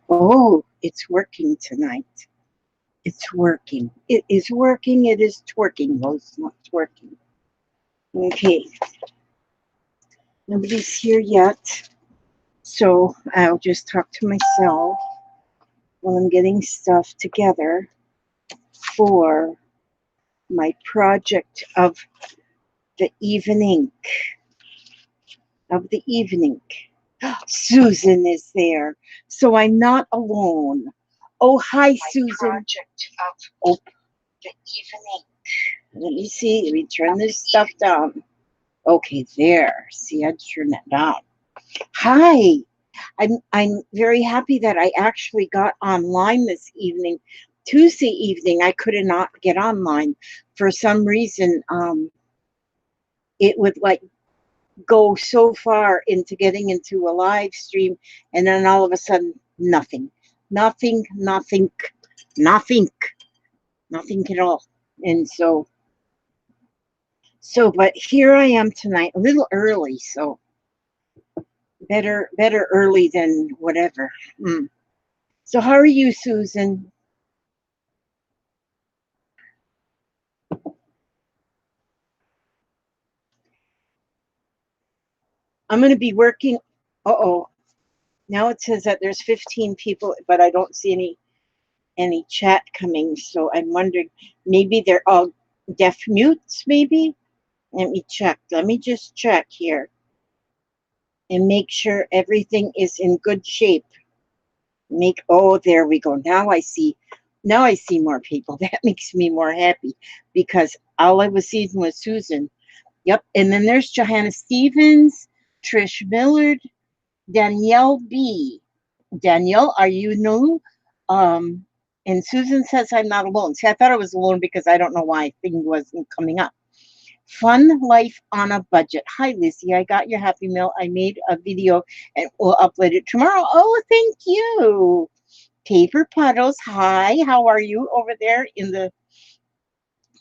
Oh, it's working tonight. It's working. It is working. It is twerking. Well, it's not twerking. Okay, nobody's here yet. So I'll just talk to myself while I'm getting stuff together for my project the evening. Of the evening. Susan is there. So I'm not alone. Oh, hi, Susan. Project of the evening. Let me see. Let me turn this stuff down. Okay, there. See, I turned that down. Hi. I'm very happy that I actually got online this evening. Tuesday evening, I could not get online for some reason. It would like go so far into getting into a live stream, and then all of a sudden, nothing, nothing, nothing, nothing, nothing at all. And but here I am tonight, a little early, so better early than whatever. So how are you, Susan? I'm going to be working. Uh-oh. Now it says that there's 15 people, but I don't see any chat coming. So I'm wondering, maybe they're all deaf mutes, maybe? Let me check. Let me just check here and make sure everything is in good shape. Oh, there we go. Now I see more people. That makes me more happy because all I was seeing was Susan. Yep. And then there's Johanna Stevens, Trish Millard, Danielle B. Danielle, are you new? Um, and Susan says I'm not alone. See, I thought I was alone because I don't know why thing wasn't coming up. Fun life on a budget. Hi, Lizzie. I got your happy mail. I made a video and we'll upload it tomorrow. Oh, thank you. Paper Puddles. Hi, how are you over there in the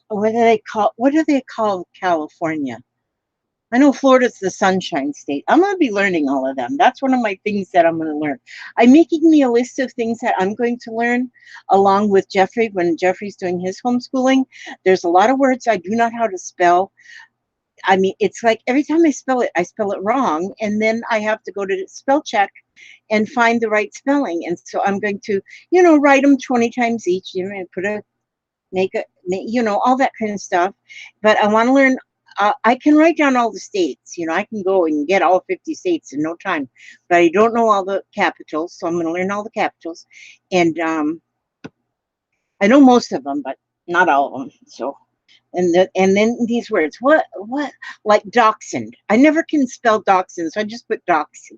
what do they call California? I know Florida's the sunshine state. I'm going to be learning all of them. That's one of my things that I'm going to learn. I'm making me a list of things that I'm going to learn along with Jeffrey when Jeffrey's doing his homeschooling. There's a lot of words I do not know how to spell. I mean, it's like every time I spell it wrong, and then I have to go to spell check and find the right spelling. And so I'm going to, write them 20 times each, and all that kind of stuff. But I want to learn. I can write down all the states. I can go and get all 50 states in no time. But I don't know all the capitals, so I'm going to learn all the capitals. And I know most of them, but not all of them. So. And then these words, what, like dachshund. I never can spell dachshund, so I just put doxy.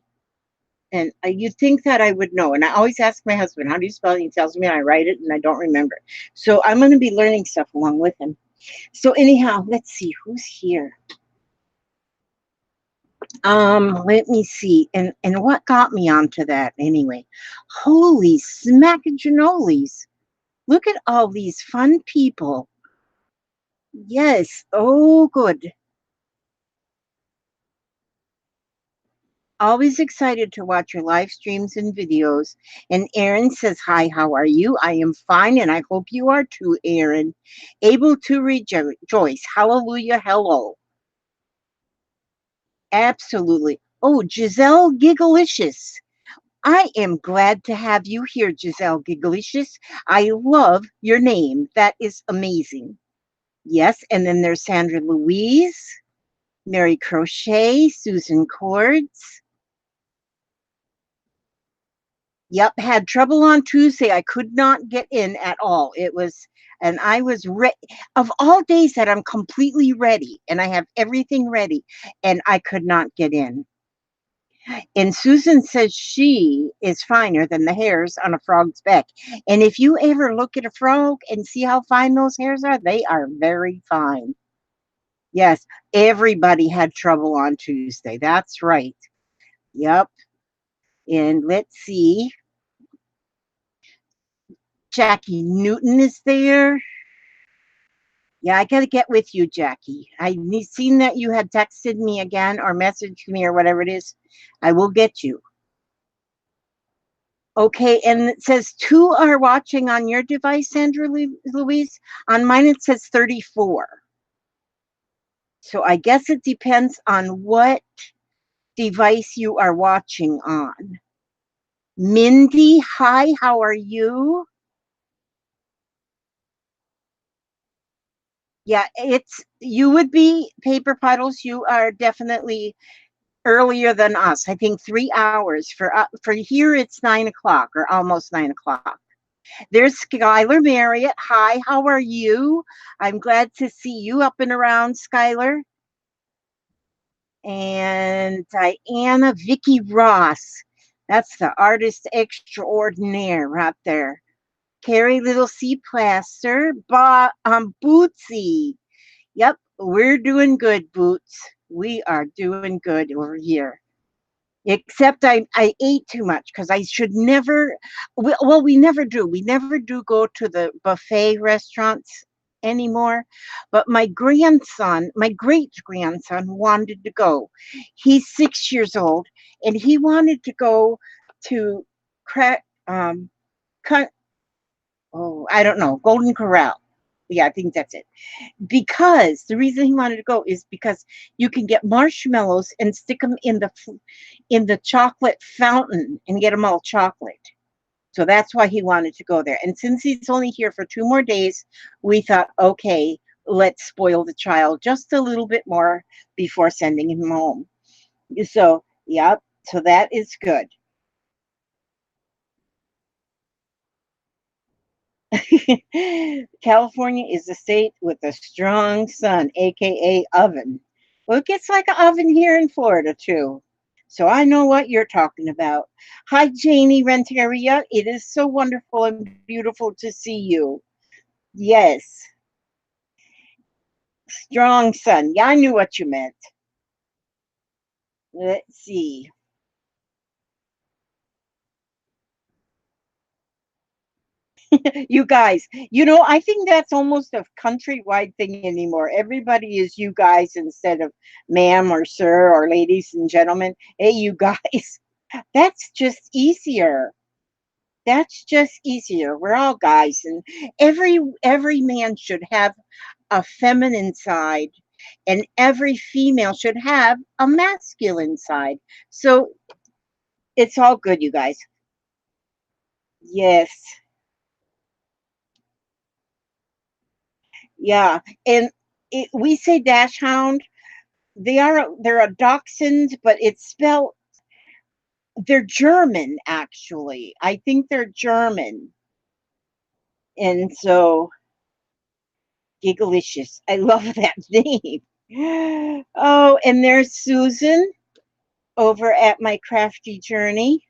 And you'd think that I would know. And I always ask my husband, how do you spell it? He tells me, and I write it, and I don't remember. So I'm going to be learning stuff along with him. So anyhow, let's see who's here. Let me see. And what got me onto that anyway? Holy smackagenololies. Look at all these fun people. Yes. Oh, good. Always excited to watch your live streams and videos. And Erin says, hi, how are you? I am fine, and I hope you are too, Erin. Able to rejoice. Hallelujah, hello. Absolutely. Oh, Giselle Gigalicious. I am glad to have you here, Giselle Gigalicious. I love your name. That is amazing. Yes, and then there's Sandra Louise, Mary Crochet, Susan Cords. Yep, had trouble on Tuesday. I could not get in at all. And I was of all days that I'm completely ready and I have everything ready and I could not get in. And Susan says she is finer than the hairs on a frog's back. And if you ever look at a frog and see how fine those hairs are, they are very fine. Yes, everybody had trouble on Tuesday. That's right. Yep. And let's see. Jackie Newton is there. Yeah, I got to get with you, Jackie. I seen that you had texted me again or messaged me or whatever it is. I will get you. Okay, and it says 2 are watching on your device, Sandra Louise. On mine, it says 34. So I guess it depends on what device you are watching on. Mindy, hi, how are you? Yeah, you would be Paper Puddles. You are definitely earlier than us. I think 3 hours for here. It's 9 o'clock or almost 9 o'clock. There's Skylar Marriott. Hi, how are you? I'm glad to see you up and around, Skylar. And Diana Vicky Ross. That's the artist extraordinaire right there. Carrie Little C Plaster. Bootsy. Yep, we're doing good, Boots. We are doing good over here. Except I ate too much because I should never. Well, we never do. We never do go to the buffet restaurants anymore. But my grandson, my great grandson, wanted to go. He's 6 years old, and he wanted to go to crack. Cut. Oh, I don't know. Golden Corral. Yeah, I think that's it. Because the reason he wanted to go is because you can get marshmallows and stick them in the chocolate fountain and get them all chocolate. So that's why he wanted to go there. And since he's only here for 2 more days, we thought, okay, let's spoil the child just a little bit more before sending him home. So, yep. So that is good. California is a state with a strong sun, aka oven. Well, it gets like an oven here in Florida too. So I know what you're talking about. Hi, Janie Renteria. It is so wonderful and beautiful to see you. Yes, strong sun. Yeah, I knew what you meant. Let's see. You guys, I think that's almost a countrywide thing anymore. Everybody is you guys instead of ma'am or sir or ladies and gentlemen. Hey, you guys. That's just easier. That's just easier. We're all guys, and every man should have a feminine side, and every female should have a masculine side. So it's all good, you guys. Yes. Yeah. And we say dash hound. They're a dachshund, but it's spelled. They're German, actually. I think they're German, and so Gigalicious. I love that name. Oh, and there's Susan over at my crafty journey.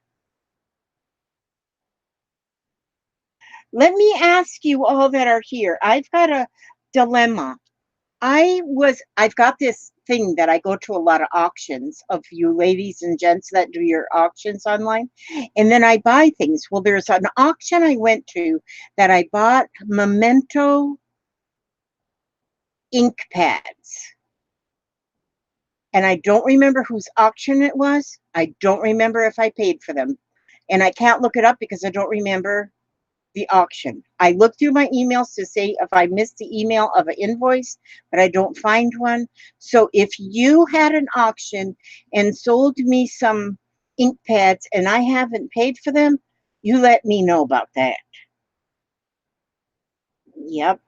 Let me ask you all that are here. I've got a dilemma. I've got this thing that I go to a lot of auctions of you ladies and gents that do your auctions online. And then I buy things. Well, there's an auction I went to that I bought memento ink pads. And I don't remember whose auction it was. I don't remember if I paid for them. And I can't look it up because I don't remember the auction. I look through my emails to see if I missed the email of an invoice, but I don't find one. So if you had an auction and sold me some ink pads and I haven't paid for them, you let me know about that. Yep.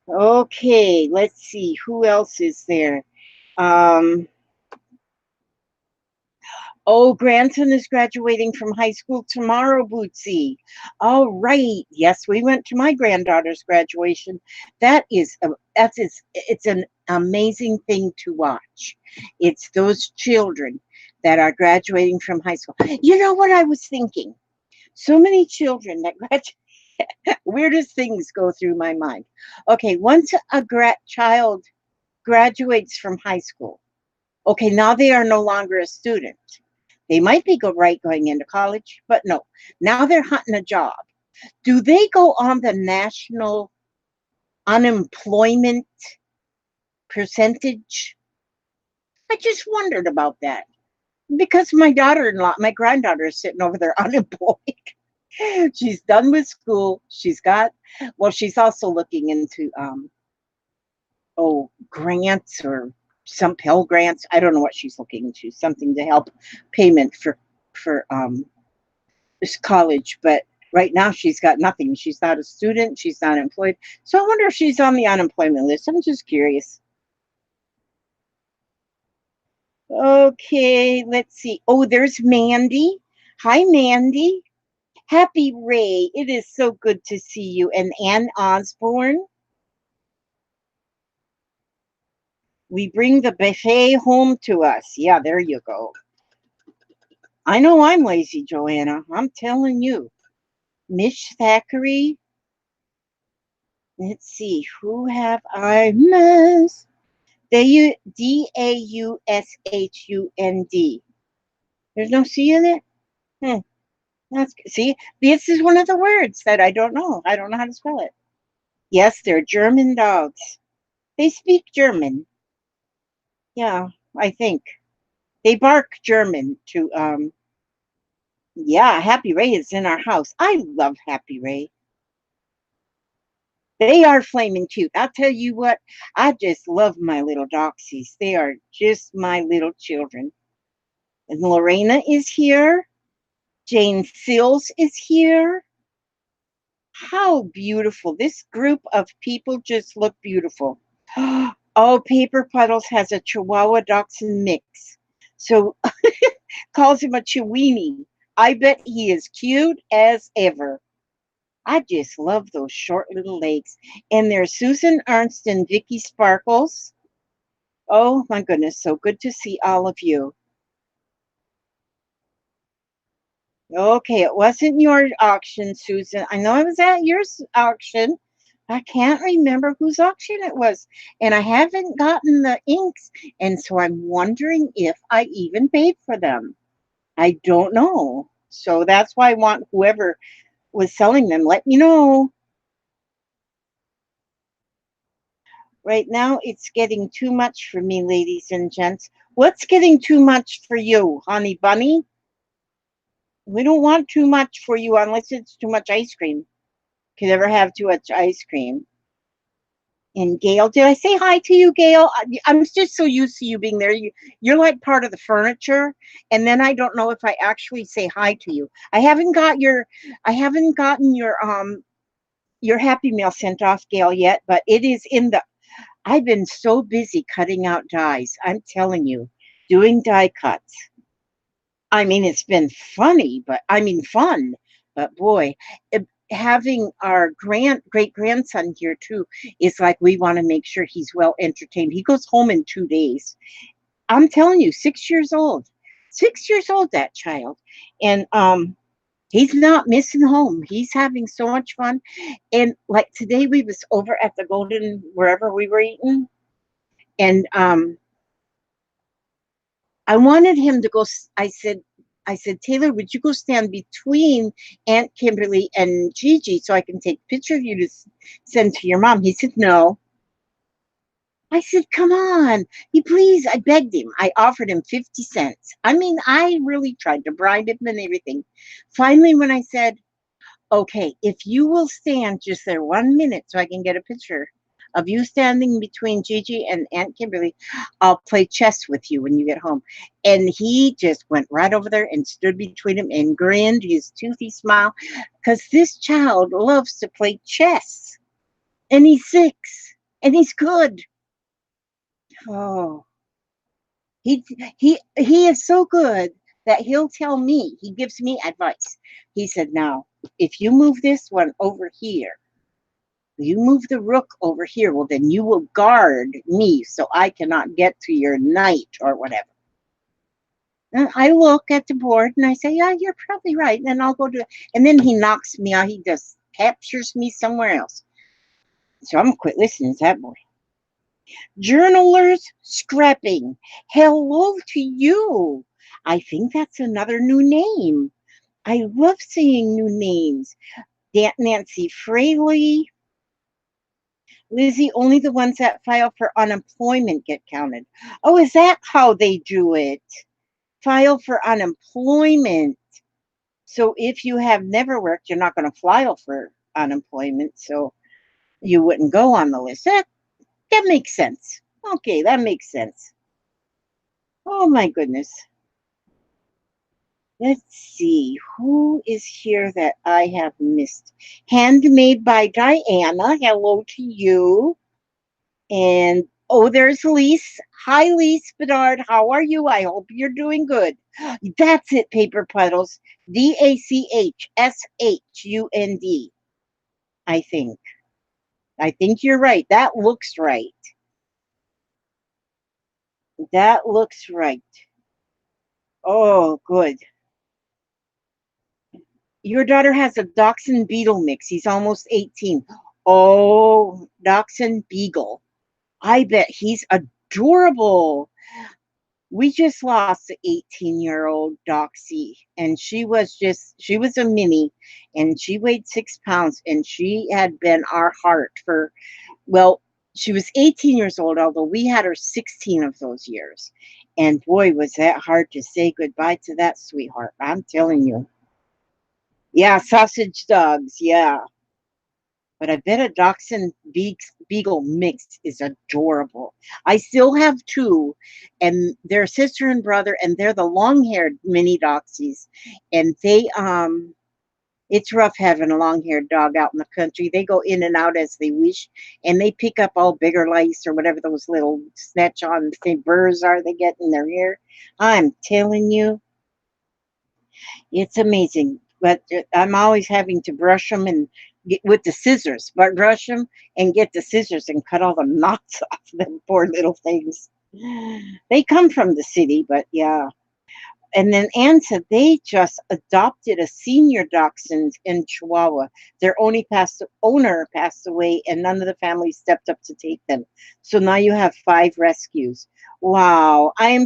Okay, let's see who else is there. Um, Oh, grandson is graduating from high school tomorrow, Bootsy. All right. Yes, we went to my granddaughter's graduation. It's an amazing thing to watch. It's those children that are graduating from high school. You know what I was thinking? So many children that graduate. Weirdest things go through my mind. Okay, once a child graduates from high school, okay, now they are no longer a student. They might be going into college, but no. Now they're hunting a job. Do they go on the national unemployment percentage? I just wondered about that. Because my daughter-in-law, my granddaughter is sitting over there unemployed. She's done with school. Well, she's also looking into grants or some Pell grants. I don't know what she's looking into. Something to help payment for this college, but right now she's got nothing. She's not a student. She's not employed. So I wonder if she's on the unemployment list. I'm just curious. Okay, let's see. Oh, there's Mandy. Hi, Mandy. Happy Ray. It is so good to see you. And Ann Osborne. We bring the buffet home to us. Yeah, there you go. I know I'm lazy, Joanna. I'm telling you. Mish Thackeray. Let's see. Who have I missed? Daushund. There's no C in it? Hmm. See, this is one of the words that I don't know. I don't know how to spell it. Yes, they're German dogs. They speak German. Yeah, I think. They bark German to yeah, Happy Ray is in our house. I love Happy Ray. They are flaming cute. I'll tell you what, I just love my little doxies. They are just my little children. And Lorena is here. Jane Sills is here. How beautiful. This group of people just look beautiful. Oh, Paper Puddles has a Chihuahua Dachshund mix. So calls him a Chiweenie. I bet he is cute as ever. I just love those short little legs. And there's Susan Ernst and Vicky Sparkles. Oh my goodness, so good to see all of you. Okay, it wasn't your auction, Susan. I know I was at your auction. I can't remember whose auction it was. And I haven't gotten the inks. And so I'm wondering if I even paid for them. I don't know. So that's why I want whoever was selling them, let me know. Right now, it's getting too much for me, ladies and gents. What's getting too much for you, honey bunny? We don't want too much for you unless it's too much ice cream. Can never have too much ice cream. And Gail, did I say hi to you, Gail? I'm just so used to you being there. You're like part of the furniture, and then I don't know if I actually say hi to you. I haven't gotten your Happy Mail sent off, Gail, yet, but it is in the. I've been so busy cutting out dies. I'm telling you, doing die cuts. I mean, it's been funny, but I mean fun. But boy, having our great grandson here too is like we want to make sure he's well entertained. He goes home in 2 days. I'm telling you, 6 years old, 6 years old, that child, and he's not missing home. He's having so much fun. And like today, we was over at the Golden wherever we were eating, and I wanted him to go. I said, Taylor, would you go stand between Aunt Kimberly and Gigi so I can take a picture of you to send to your mom? He said, no. I said, come on. He please. I begged him. I offered him 50 cents. I mean, I really tried to bribe him and everything. Finally, when I said, okay, if you will stand just there 1 minute so I can get a picture of you standing between Gigi and Aunt Kimberly, I'll play chess with you when you get home. And he just went right over there and stood between them and grinned his toothy smile because this child loves to play chess. And he's 6 and he's good. Oh, he he is so good that he'll tell me, he gives me advice. He said, now, if you move this one over here, you move the rook over here, well, then you will guard me so I cannot get to your knight or whatever. And I look at the board and I say, yeah, you're probably right. And then I'll go to, and then he knocks me out. He just captures me somewhere else. So I'm going to quit listening to that boy. Journalers Scrapping. Hello to you. I think that's another new name. I love seeing new names. Nancy Fraley. Lizzie, only the ones that file for unemployment get counted. Oh, is that how they do it? file for unemployment. So if you have never worked, you're not going to file for unemployment. So you wouldn't go on the list. That makes sense. Okay, that makes sense. Oh my goodness. Let's see who is here that I have missed. Handmade by Diana. Hello to you. And oh, there's Lise. Hi, Lise Bedard. How are you? I hope you're doing good. That's it, Paper Puddles. DACHSHUND. I think. I think you're right. That looks right. That looks right. Oh, good. Your daughter has a Dachshund Beagle mix. He's almost 18. Oh, Dachshund Beagle. I bet he's adorable. We just lost the 18-year-old Doxy, and she was a mini, and she weighed 6 pounds, and she had been our heart for, well, she was 18 years old, although we had her 16 of those years. And boy, was that hard to say goodbye to that sweetheart. I'm telling you. Yeah, sausage dogs. Yeah. But I bet a Dachshund Beagle mix is adorable. I still have two, and they're sister and brother, and they're the long-haired mini Doxies. And it's rough having a long-haired dog out in the country. They go in and out as they wish, and they pick up all bigger lice or whatever those little snatch-on burrs are they get in their hair. I'm telling you, it's amazing. But I'm always having to brush them and get with the scissors, but brush them and get the scissors and cut all the knots off them poor little things. They come from the city, but yeah. And then Anne said they just adopted a senior dachshund in Chihuahua. Their owner passed away, and none of the family stepped up to take them. So now you have 5 rescues. Wow. I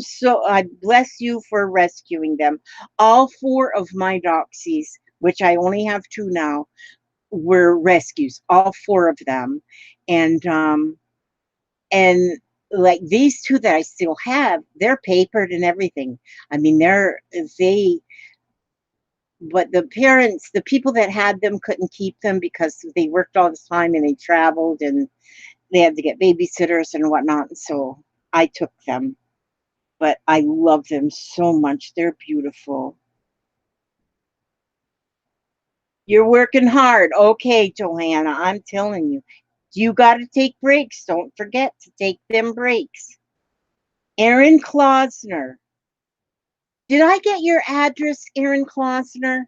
bless you for rescuing them. All 4 of my doxies, which I only have 2 now, were rescues, all 4 of them. And like these 2 that I still have, they're papered and everything. I mean, but the parents, the people that had them couldn't keep them because they worked all the time and they traveled and they had to get babysitters and whatnot. And so I took them, but I love them so much. They're beautiful. You're working hard. Okay, Johanna, I'm telling you, you got to take breaks. Don't forget to take them breaks. Aaron Klausner. Did I get your address, Aaron Klausner?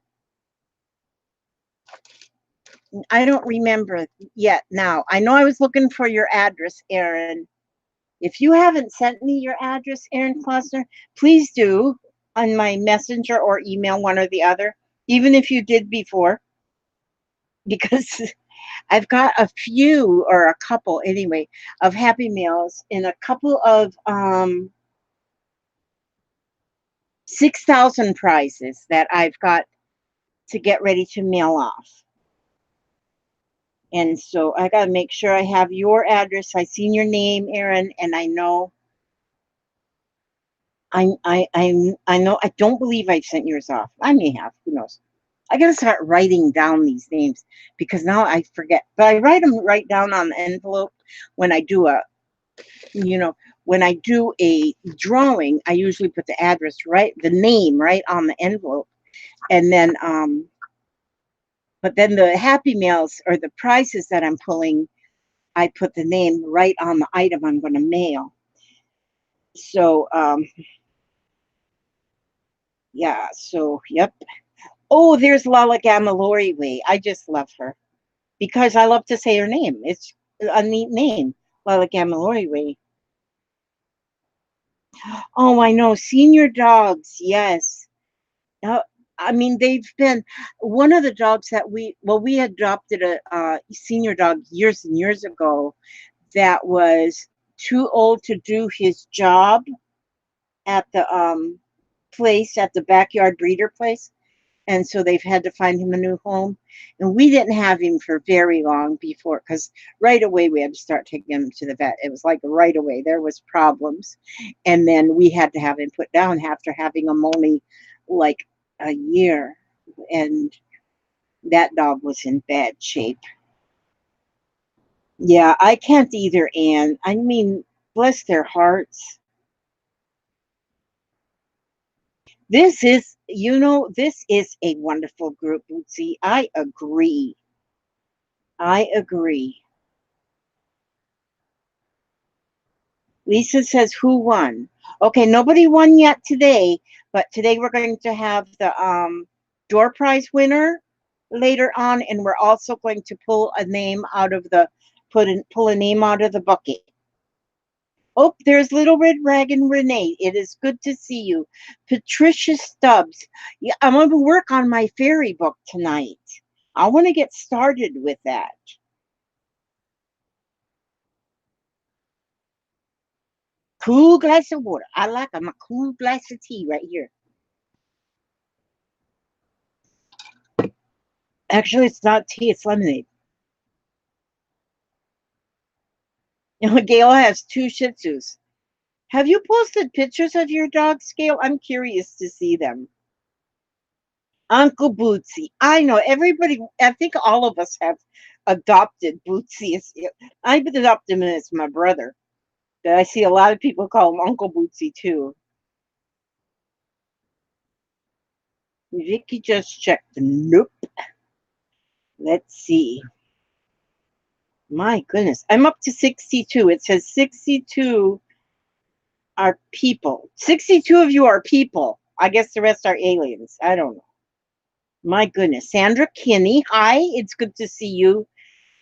I don't remember yet now. I know I was looking for your address, Aaron. If you haven't sent me your address, Aaron Klausner, please do on my messenger or email, one or the other, even if you did before, because I've got a few or a couple anyway of Happy Meals and a couple of 6,000 prizes that I've got to get ready to mail off. And so I got to make sure I have your address. I seen your name, Aaron, and I know I know I don't believe I've sent yours off. I may have, who knows. I gotta start writing down these names because now I forget. But I write them right down on the envelope when I do you know, when I do a drawing, I usually put the address right, the name right on the envelope. And then but then the Happy Meals or the prizes that I'm pulling, I put the name right on the item I'm gonna mail. So yeah, so yep. Oh, there's Lala Gamalori Way. I just love her because I love to say her name. It's a neat name, Lala Gamalori Way. Oh, I know. Senior dogs. Yes. Uh, I mean, they've been one of the dogs that we adopted a senior dog years and years ago that was too old to do his job at the place at the backyard breeder place. And so they've had to find him a new home. And we didn't have him for very long before, because right away we had to start taking him to the vet. It was like right away there was problems, and then we had to have him put down after having him only like a year, and that dog was in bad shape. Yeah, I can't either, Anne. I mean, bless their hearts. This is, this is a wonderful group, Bootsy. I agree. I agree. Lisa says, who won? Okay, nobody won yet today, but today we're going to have the door prize winner later on, and we're also going to pull a name out of the pull a name out of the bucket. Oh, there's Little Red Dragon Renee. It is good to see you. Patricia Stubbs. Yeah, I'm going to work on my fairy book tonight. I want to get started with that. Cool glass of water. I like a cool glass of tea right here. Actually, it's not tea, it's lemonade. Gail has 2 Shih Tzus. Have you posted pictures of your dogs, Gail? I'm curious to see them. Uncle Bootsy. I know everybody, I think all of us have adopted Bootsy. I've adopted him as my brother. But I see a lot of people call him Uncle Bootsy too. Vicky just checked. Nope. Let's see. My goodness. I'm up to 62. It says 62 are people. 62 of you are people. I guess the rest are aliens. I don't know. My goodness. Sandra Kinney. Hi. It's good to see you.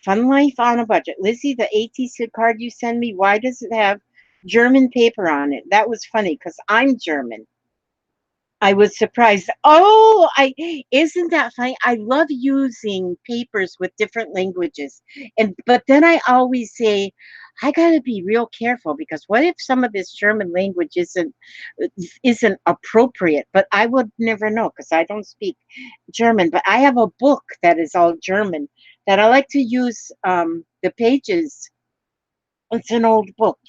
Fun Life on a Budget. Lizzie, the ATC card you send me, why does it have German paper on it? That was funny because I'm German. I was surprised. Oh, isn't that funny? I love using papers with different languages. But then I always say, I gotta be real careful, because what if some of this German language isn't appropriate? But I would never know because I don't speak German. But I have a book that is all German that I like to use the pages. It's an old book,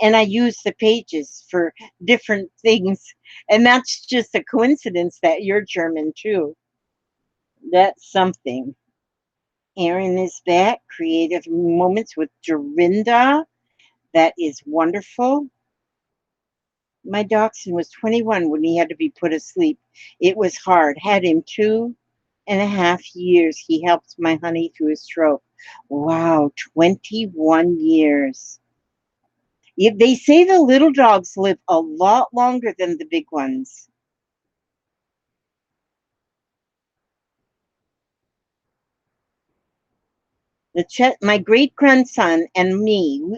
and I use the pages for different things. And that's just a coincidence that you're German too. That's something. Erin is back. Creative Moments with Dorinda. That is wonderful. My dachshund was 21 when he had to be put asleep. It was hard. Had him 2.5 years. He helped my honey through his stroke. Wow, 21 years. They say the little dogs live a lot longer than the big ones. My great grandson and me,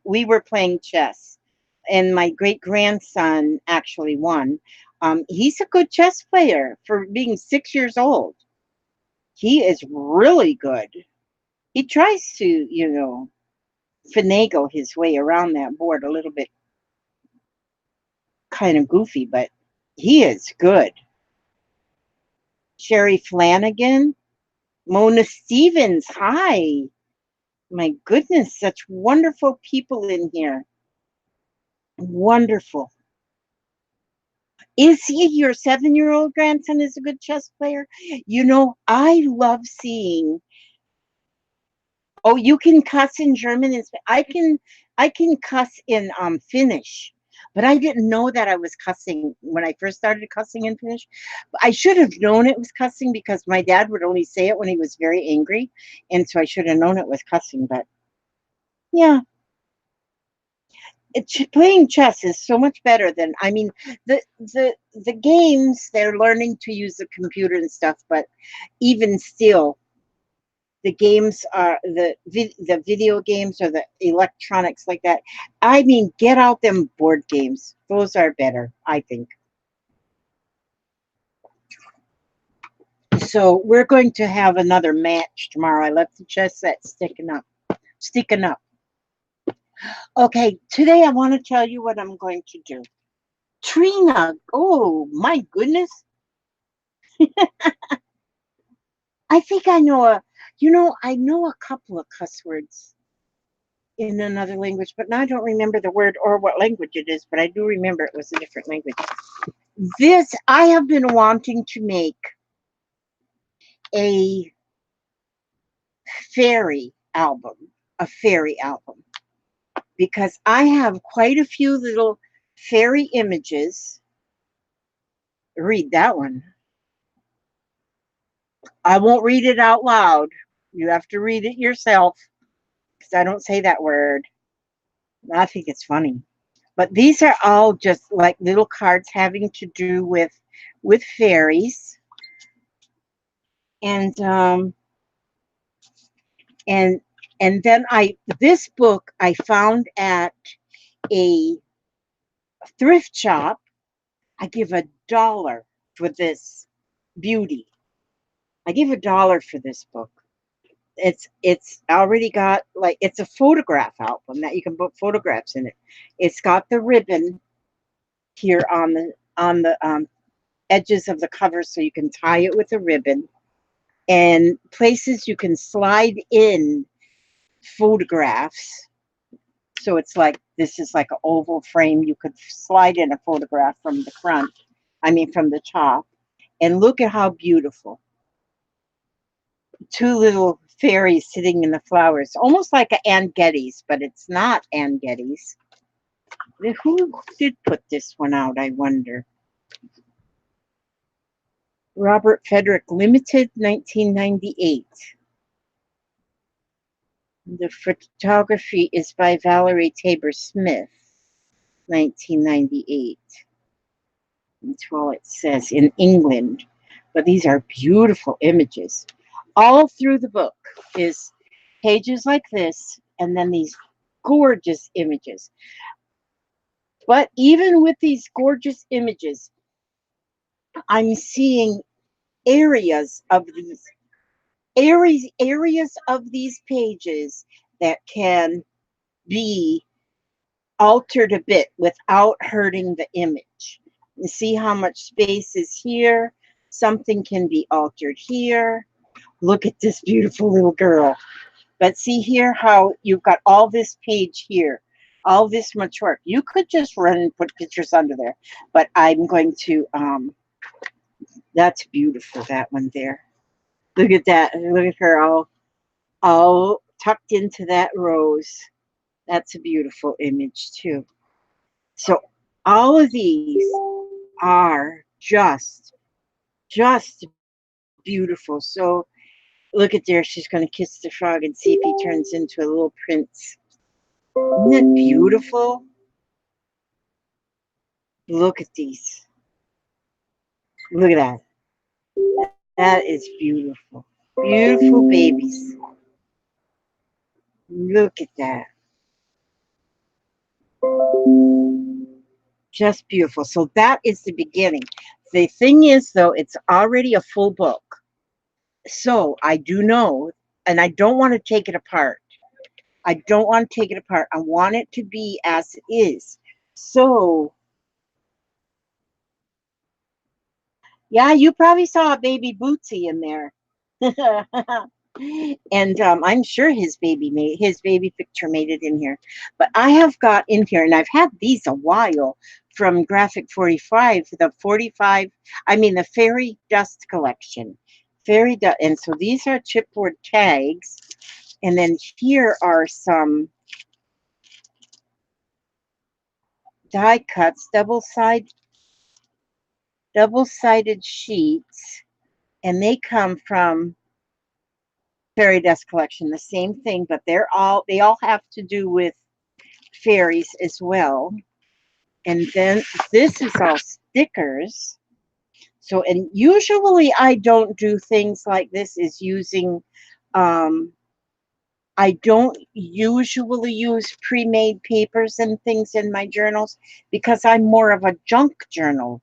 we were playing chess, and my great grandson actually won. He's a good chess player for being 6 years old. He is really good. He tries to, finagle his way around that board a little bit, kind of goofy, but he is good. Sherry Flanagan, Mona Stevens, hi. My goodness, such wonderful people in here. Wonderful. Is he your 7-year-old grandson is a good chess player? I love seeing. Oh, you can cuss in German and I can cuss in Finnish. But I didn't know that I was cussing when I first started cussing in Finnish. I should have known it was cussing because my dad would only say it when he was very angry, and so I should have known it was cussing, but yeah. Playing chess is so much better than, I mean, the games, they're learning to use the computer and stuff, but even still, the games are the video games or the electronics like that. I mean, get out them board games. Those are better, I think. So we're going to have another match tomorrow. I left the chess set sticking up. Okay, today I want to tell you what I'm going to do. Trina, oh my goodness. I think I know I know a couple of cuss words in another language, but now I don't remember the word or what language it is, but I do remember it was a different language. This, I have been wanting to make a fairy album, a fairy album, because I have quite a few little fairy images. Read that one. I won't read it out loud. You have to read it yourself because I don't say that word. I think it's funny. But these are all just like little cards having to do with fairies. And and and then this book I found at a thrift shop. I give $1 for this beauty. I give $1 for this book. It's already got, like, it's a photograph album that you can put photographs in it. It's got the ribbon here on the edges of the cover, so you can tie it with a ribbon, and places you can slide in photographs. So it's like, this is like an oval frame. You could slide in a photograph from the front, I mean from the top, and look at how beautiful. Two little fairies sitting in the flowers, almost like an Ann Getty's, but it's not Ann Getty's. Who did put this one out, I wonder? Robert Frederick Limited, 1998. The photography is by Valerie Tabor Smith, 1998. That's all it says, in England. But these are beautiful images. All through the book is pages like this, and then these gorgeous images. But even with these gorgeous images, I'm seeing areas of these areas of these pages that can be altered a bit without hurting the image. You see how much space is here? Something can be altered here. Look at this beautiful little girl. But see here how you've got all this page here, all this much work. You could just run and put pictures under there, but I'm going to, that's beautiful, that one there. Look at that. Look at her all tucked into that rose. That's a beautiful image too. So all of these are just beautiful. So look at there. She's going to kiss the frog and see if he turns into a little prince. Isn't that beautiful? Look at these. Look at that. That is beautiful. Beautiful babies. Look at that. Just beautiful. So that is the beginning. The thing is, though, it's already a full book. So I do know, and I don't want to take it apart. I don't want to take it apart. I want it to be as it is. So, yeah, you probably saw a baby Bootsy in there. And I'm sure his baby picture made it in here. But I have got in here, and I've had these a while, from Graphic 45, the Fairy Dust collection. Fairy Dust, and so these are chipboard tags, and then here are some die cuts, double-sided sheets, and they come from Fairy Dust collection. The same thing, but they all have to do with fairies as well. And then this is all stickers. So, and usually I don't do things like this, is using, I don't usually use pre-made papers and things in my journals, because I'm more of a junk journal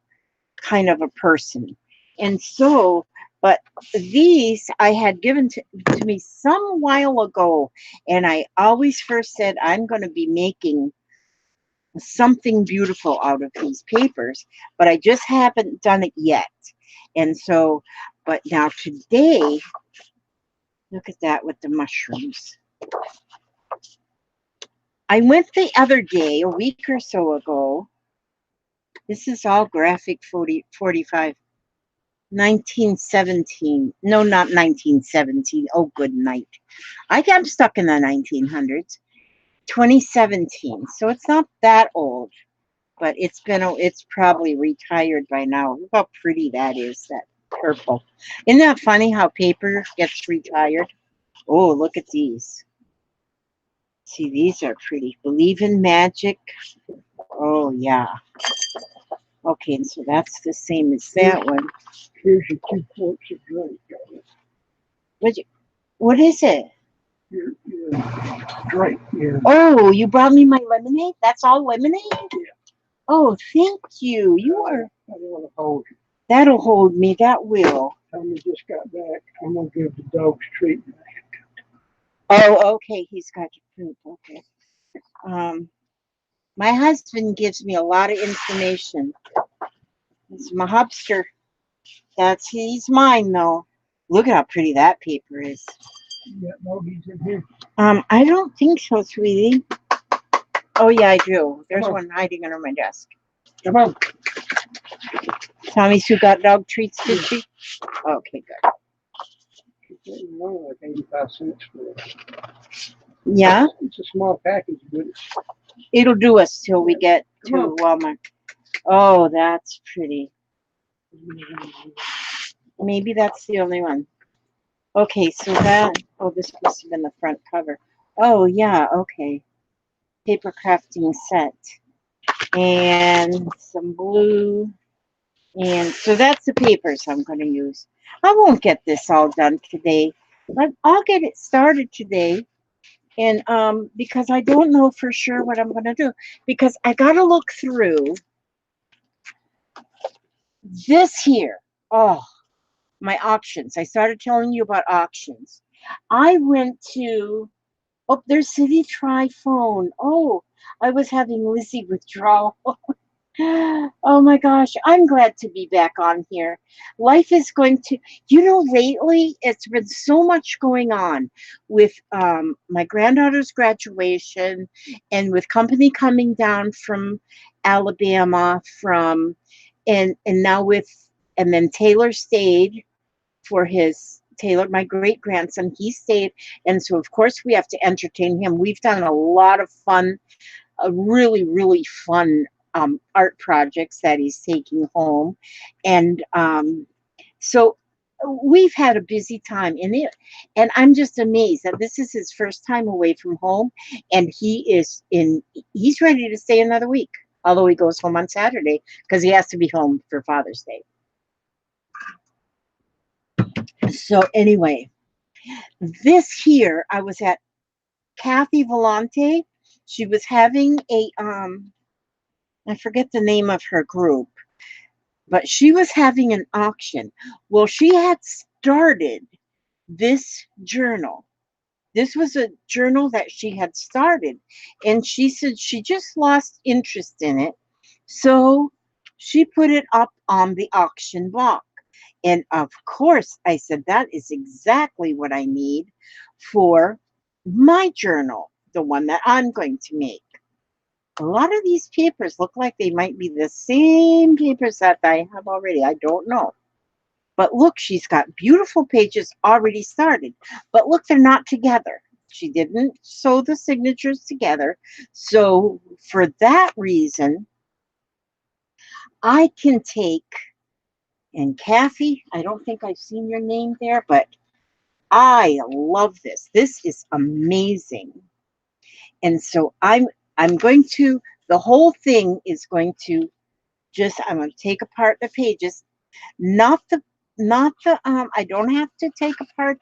kind of a person. And so, but these I had given to me some while ago, and I always first said, I'm going to be making something beautiful out of these papers, but I just haven't done it yet. And so, but now today, look at that with the mushrooms. I went the other day, a week or so ago. This is all graphic 45. 1917. No, not 1917. Oh, good night. I'm stuck in the 1900s. 2017. So it's not that old, but it's probably retired by now. Look how pretty that is, that purple. Isn't that funny how paper gets retired? Oh, look at these. See, these are pretty. Believe in magic. Oh, yeah. Okay, and so that's the same as that one. Here's your 2 quarts of drink. What is it? Your drink. Yeah. Oh, you brought me my lemonade? That's all lemonade? Yeah. Oh, thank you. You are. I don't want to hold you. That'll hold me. That will. Tommy just got back. I'm going to give the dogs treatment. Oh, okay. He's got your food. Okay. My husband gives me a lot of information. He's my hubster. He's mine though. Look at how pretty that paper is. You got doggies in here? I don't think so, sweetie. Oh yeah, I do. There's one hiding under my desk. Come on. Tommy Sue got dog treats, did she? Okay, good. Like 85 cents for it. Yeah? It's a small package, but It'll do us till we get to Walmart. Oh, that's pretty. Maybe that's the only one. Okay, so this must have been the front cover. Oh, yeah, okay. Paper crafting set. And some blue. And so that's the papers I'm going to use. I won't get this all done today, but I'll get it started today. And because I don't know for sure what I'm going to do, because I got to look through this here. Oh, my auctions. I started telling you about auctions. I went to, oh, there's City Tri-Phone. Oh, I was having Lizzie withdrawal. Oh my gosh, I'm glad to be back on here. Life is going to, lately it's been so much going on with my granddaughter's graduation and with company coming down from Alabama and now and then Taylor stayed for Taylor, my great grandson, he stayed. And so of course we have to entertain him. We've done a lot of fun, really, really fun art projects that he's taking home. And so we've had a busy time in it. And I'm just amazed that this is his first time away from home. And he's ready to stay another week, although he goes home on Saturday because he has to be home for Father's Day. So anyway, this here, I was at Kathy Volante. She was having I forget the name of her group, but she was having an auction. Well, she had started this journal. This was a journal that she had started, and she said she just lost interest in it. So she put it up on the auction block. And of course, I said, that is exactly what I need for my journal, the one that I'm going to make. A lot of these papers look like they might be the same papers that I have already. I don't know. But look, she's got beautiful pages already started. But look, they're not together. She didn't sew the signatures together. So for that reason, I can take, and Kathy, I don't think I've seen your name there, but I love this. This is amazing. And so I'm going to, the whole thing is going to I'm going to take apart the pages, not the I don't have to take apart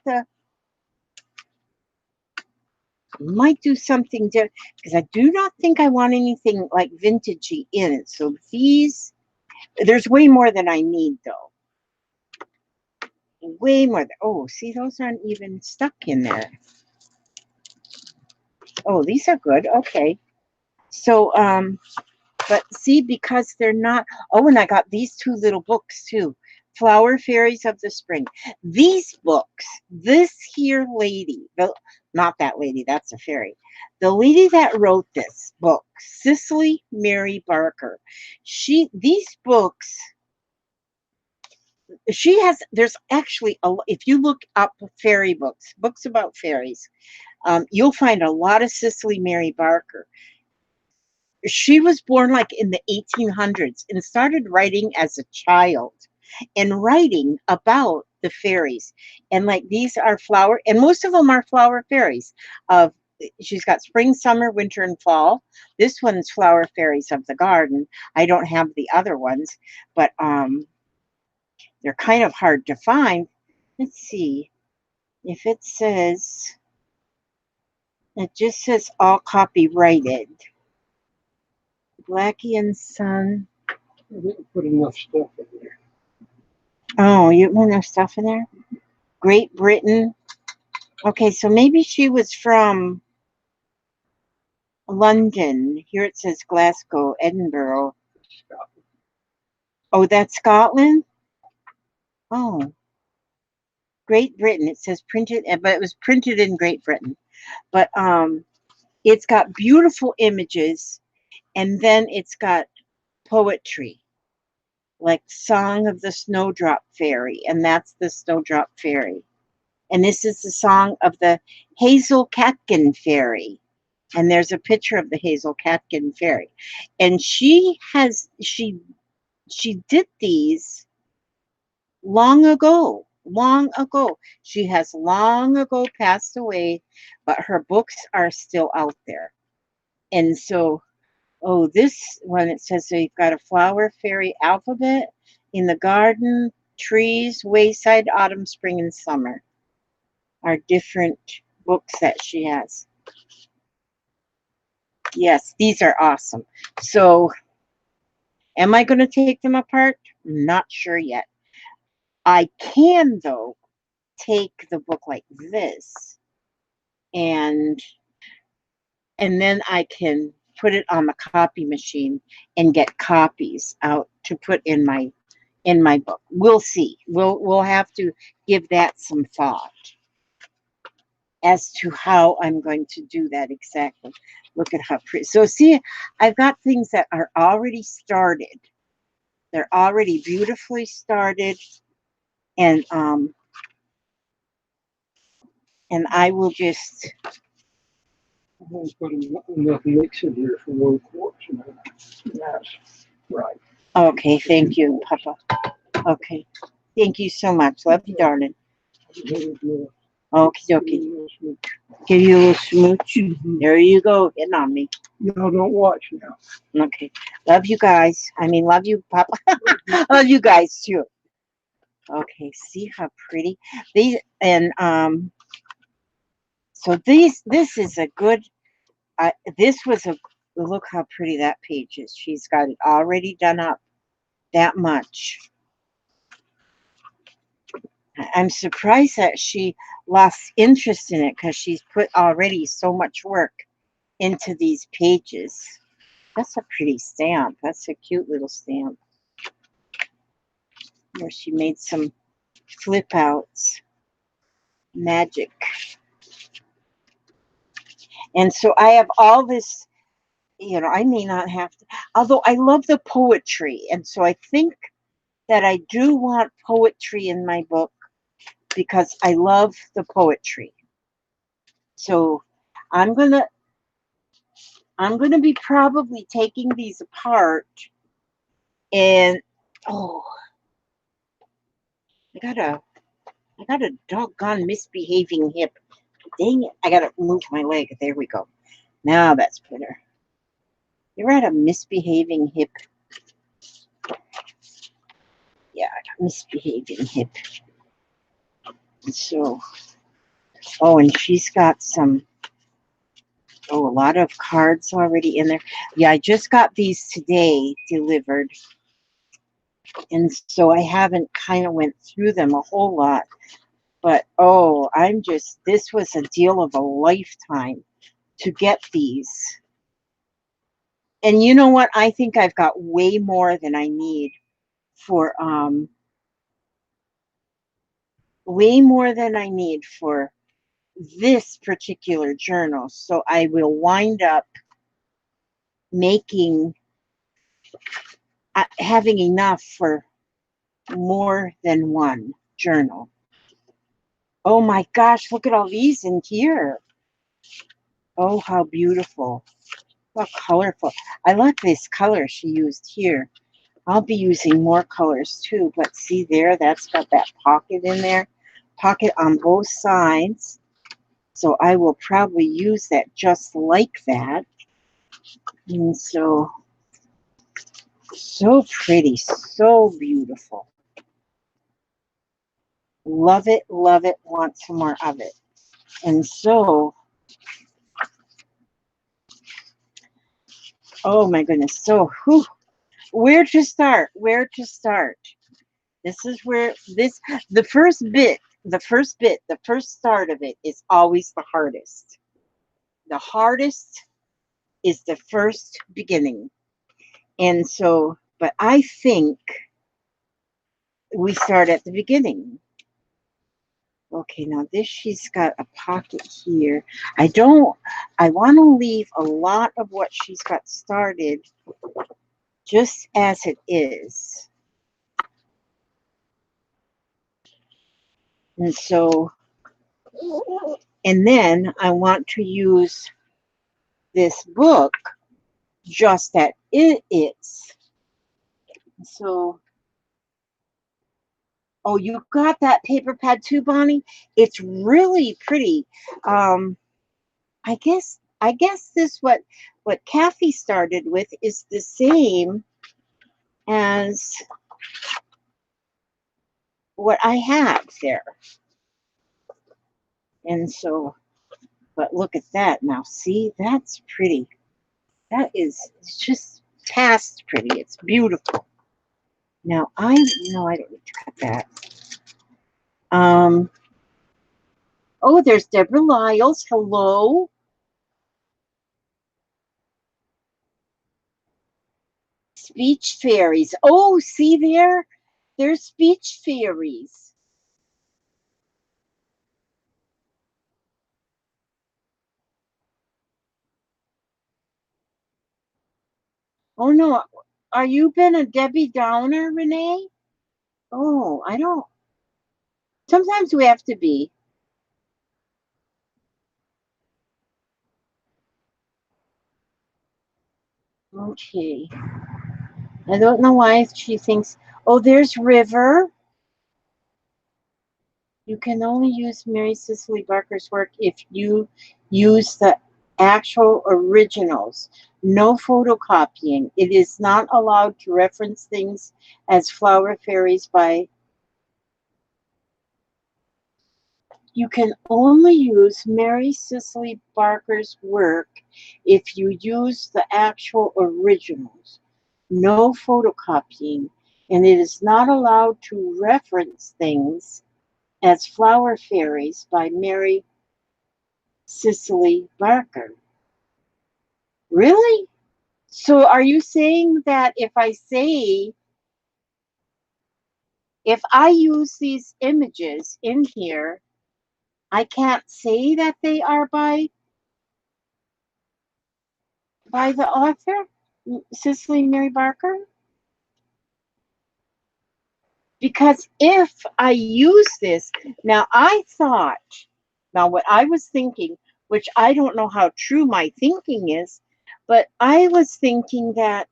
might do something different because I do not think I want anything like vintagey in it. So there's way more than I need though. Way more oh, see, those aren't even stuck in there. Oh, these are good. Okay. So, but see, because they're not, oh, and I got these two little books too. Flower Fairies of the Spring. These books, this here lady, not that lady, that's a fairy. The lady that wrote this book, Cicely Mary Barker, these books, she has, there's actually, if you look up fairy books, books about fairies, you'll find a lot of Cicely Mary Barker. She was born like in the 1800s and started writing as a child and writing about the fairies. And like these are flower, and most of them are flower fairies. Of she's got spring, summer, winter, and fall. This one's flower fairies of the garden. I don't have the other ones, but they're kind of hard to find. Let's see if it says. It just says all copyrighted. Blackie and Son. I didn't put enough stuff in there. Oh, you put enough stuff in there? Great Britain. Okay, so maybe she was from London. Here it says Glasgow, Edinburgh. Scotland. Oh, that's Scotland? Oh, Great Britain. It says printed, but it was printed in Great Britain. But it's got beautiful images, and then it's got poetry, like Song of the Snowdrop Fairy, and that's the Snowdrop Fairy. And this is the song of the Hazel Catkin Fairy. And there's a picture of the Hazel Catkin Fairy. And she did these long ago, long ago. She has long ago passed away, but her books are still out there. And so, oh, this one, it says so you've got a flower fairy alphabet in the garden, trees, wayside, autumn, spring, and summer are different books that she has. Yes, these are awesome. So, am I going to take them apart? Not sure yet. I can, though, take the book like this and then I can put it on the copy machine and get copies out to put in my book. We'll see. We'll have to give that some thought as to how I'm going to do that exactly. Look at how pretty. So see, I've got things that are already started. They're already beautifully started, and I will just. I'm going to put enough mix in here for 1 quart. So that's right. Okay, thank you, Papa. Okay, thank you so much. Love you, darling. Okie dokie. Give you a little smooch. There you go, hitting on me. Y'all don't watch now. Okay, love you guys. I mean, love you, Papa. Love you guys too. Okay, see how pretty these and so this is a good. This was a look how pretty that page is. She's got it already done up that much. I'm surprised that she lost interest in it because she's put already so much work into these pages. That's a pretty stamp. That's a cute little stamp. Where she made some flip outs. Magic. And so I have all this, I may not have to, although I love the poetry. And so I think that I do want poetry in my book because I love the poetry. So I'm going to be probably taking these apart and I got a doggone misbehaving hip. Dang it. I got to move my leg. There we go. Now that's better. You're at a misbehaving hip. Yeah, I got misbehaving hip. So, and she's got a lot of cards already in there. Yeah, I just got these today delivered. And so I haven't kind of went through them a whole lot. But, this was a deal of a lifetime to get these. And you know what? I think I've got way more than I need for way more than I need for this particular journal. So I will wind up making, having enough for more than one journal. Oh my gosh, look at all these in here. Oh, how beautiful. How colorful. I like this color she used here. I'll be using more colors too, but see there, that's got that pocket in there. Pocket on both sides. So I will probably use that just like that. And so pretty, so beautiful. Love it, want some more of it. And so, oh my goodness. So, where to start? Where to start? This is where the first start of it is always the hardest. The hardest is the first beginning. And so, but I think we start at the beginning. Okay, now this, she's got a pocket here. I want to leave a lot of what she's got started just as it is. And so, and then I want to use this book just that it is. So, oh, you got that paper pad too, Bonnie? It's really pretty. I guess this what Kathy started with is the same as what I have there. And so, but look at that now. See, that's pretty. That is, it's just past pretty. It's beautiful. Now I don't need to cut that. Oh, there's Deborah Lyles. Hello. Speech fairies. Oh, see there? There's speech fairies. Oh no. Are you been a Debbie Downer, Renee? Oh, I don't. Sometimes we have to be. Okay. I don't know why she thinks, oh, there's River. You can only use Mary Cicely Barker's work if you use the actual originals. No photocopying. It is not allowed to reference things as flower fairies by. You can only use Mary Cicely Barker's work if you use the actual originals. No photocopying. And it is not allowed to reference things as flower fairies by Mary Cicely Barker. Really? So are you saying that if I use these images in here, I can't say that they are by the author, Cicely Mary Barker? Because if I use this, now what I was thinking, which I don't know how true my thinking is, but I was thinking that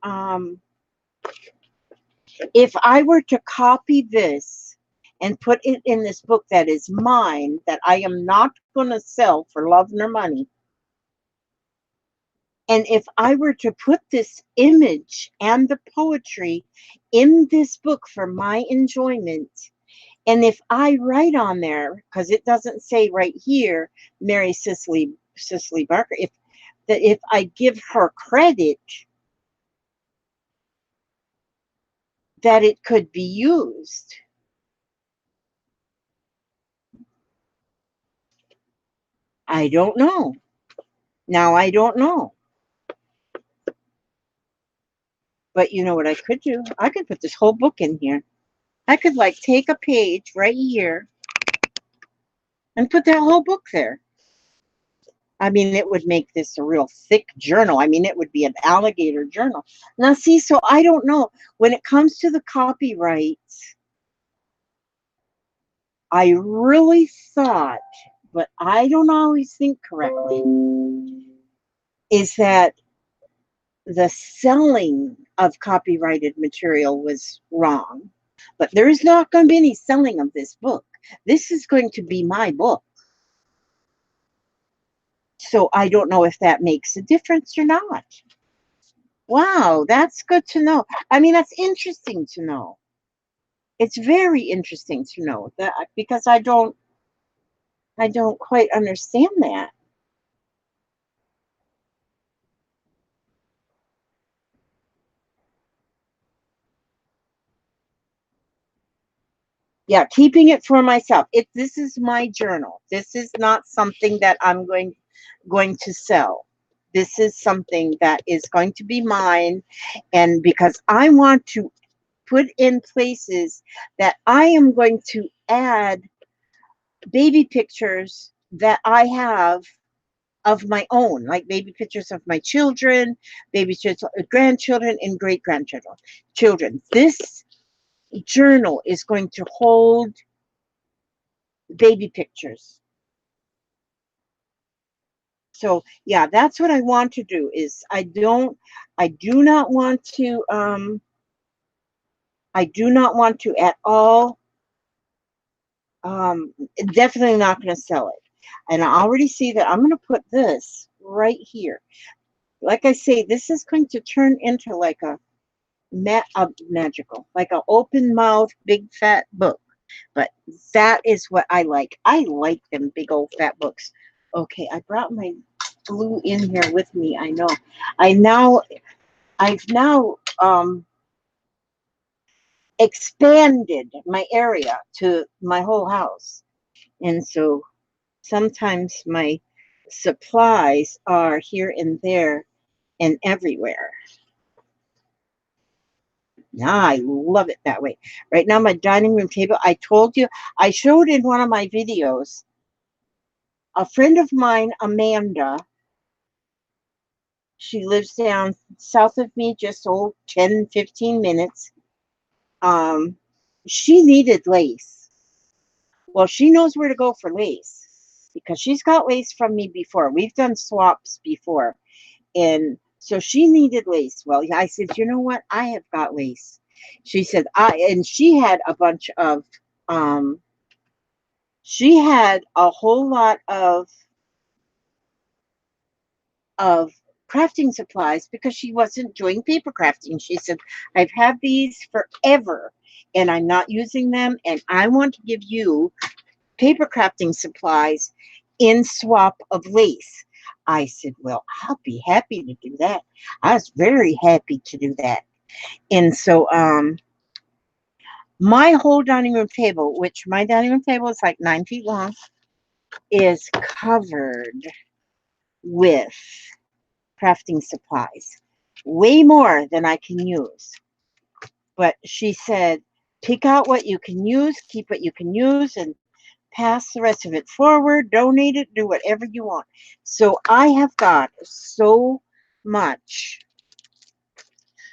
if I were to copy this and put it in this book that is mine, that I am not going to sell for love nor money, and if I were to put this image and the poetry in this book for my enjoyment, and if I write on there, because it doesn't say right here, Mary Cicely Barker, if I give her credit, that it could be used. I don't know. Now I don't know. But you know what I could do? I could put this whole book in here. I could like take a page right here and put that whole book there. I mean, it would make this a real thick journal. I mean, it would be an alligator journal. Now, see, so I don't know. When it comes to the copyrights, I really thought, but I don't always think correctly, is that the selling of copyrighted material was wrong. But there is not going to be any selling of this book. This is going to be my book. So I don't know if that makes a difference or not. Wow, that's good to know. I mean, that's interesting to know. It's very interesting to know that because I don't quite understand that. Yeah, keeping it for myself. This is my journal. This is not something that I'm going to sell. This is something that is going to be mine, and because I want to put in places that I am going to add baby pictures that I have of my own, like baby pictures of my children, baby pictures of grandchildren, and great grandchildren. Children. This journal is going to hold baby pictures. So yeah, that's what I want to do. Is I do not want to I do not want to at all. Um, Definitely not going to sell it. And I already see that I'm going to put this right here. Like I say, this is going to turn into like a magical, like an open mouth, big fat book. But that is what I like. I like them big old fat books. Okay, I brought my glue in here with me. I know. I now I've now expanded my area to my whole house. And so sometimes my supplies are here and there and everywhere. Now I love it that way. Right now, my dining room table, I told you, I showed in one of my videos, a friend of mine, Amanda, she lives down south of me, just 10, 15 minutes. Um, she needed lace. Well, she knows where to go for lace because she's got lace from me before. We've done swaps before. And so she needed lace. Well, I said, you know what? I have got lace. She said, and she had a bunch of, she had a whole lot of crafting supplies because she wasn't doing paper crafting. She said, I've had these forever and I'm not using them. And I want to give you paper crafting supplies in swap of lace. I said, well, I'll be happy to do that. I was very happy to do that. And so my whole dining room table, which my dining room table is like 9 feet long, is covered with crafting supplies. Way more than I can use. But she said, pick out what you can use, keep what you can use, and pass the rest of it forward, donate it, do whatever you want. So I have got much,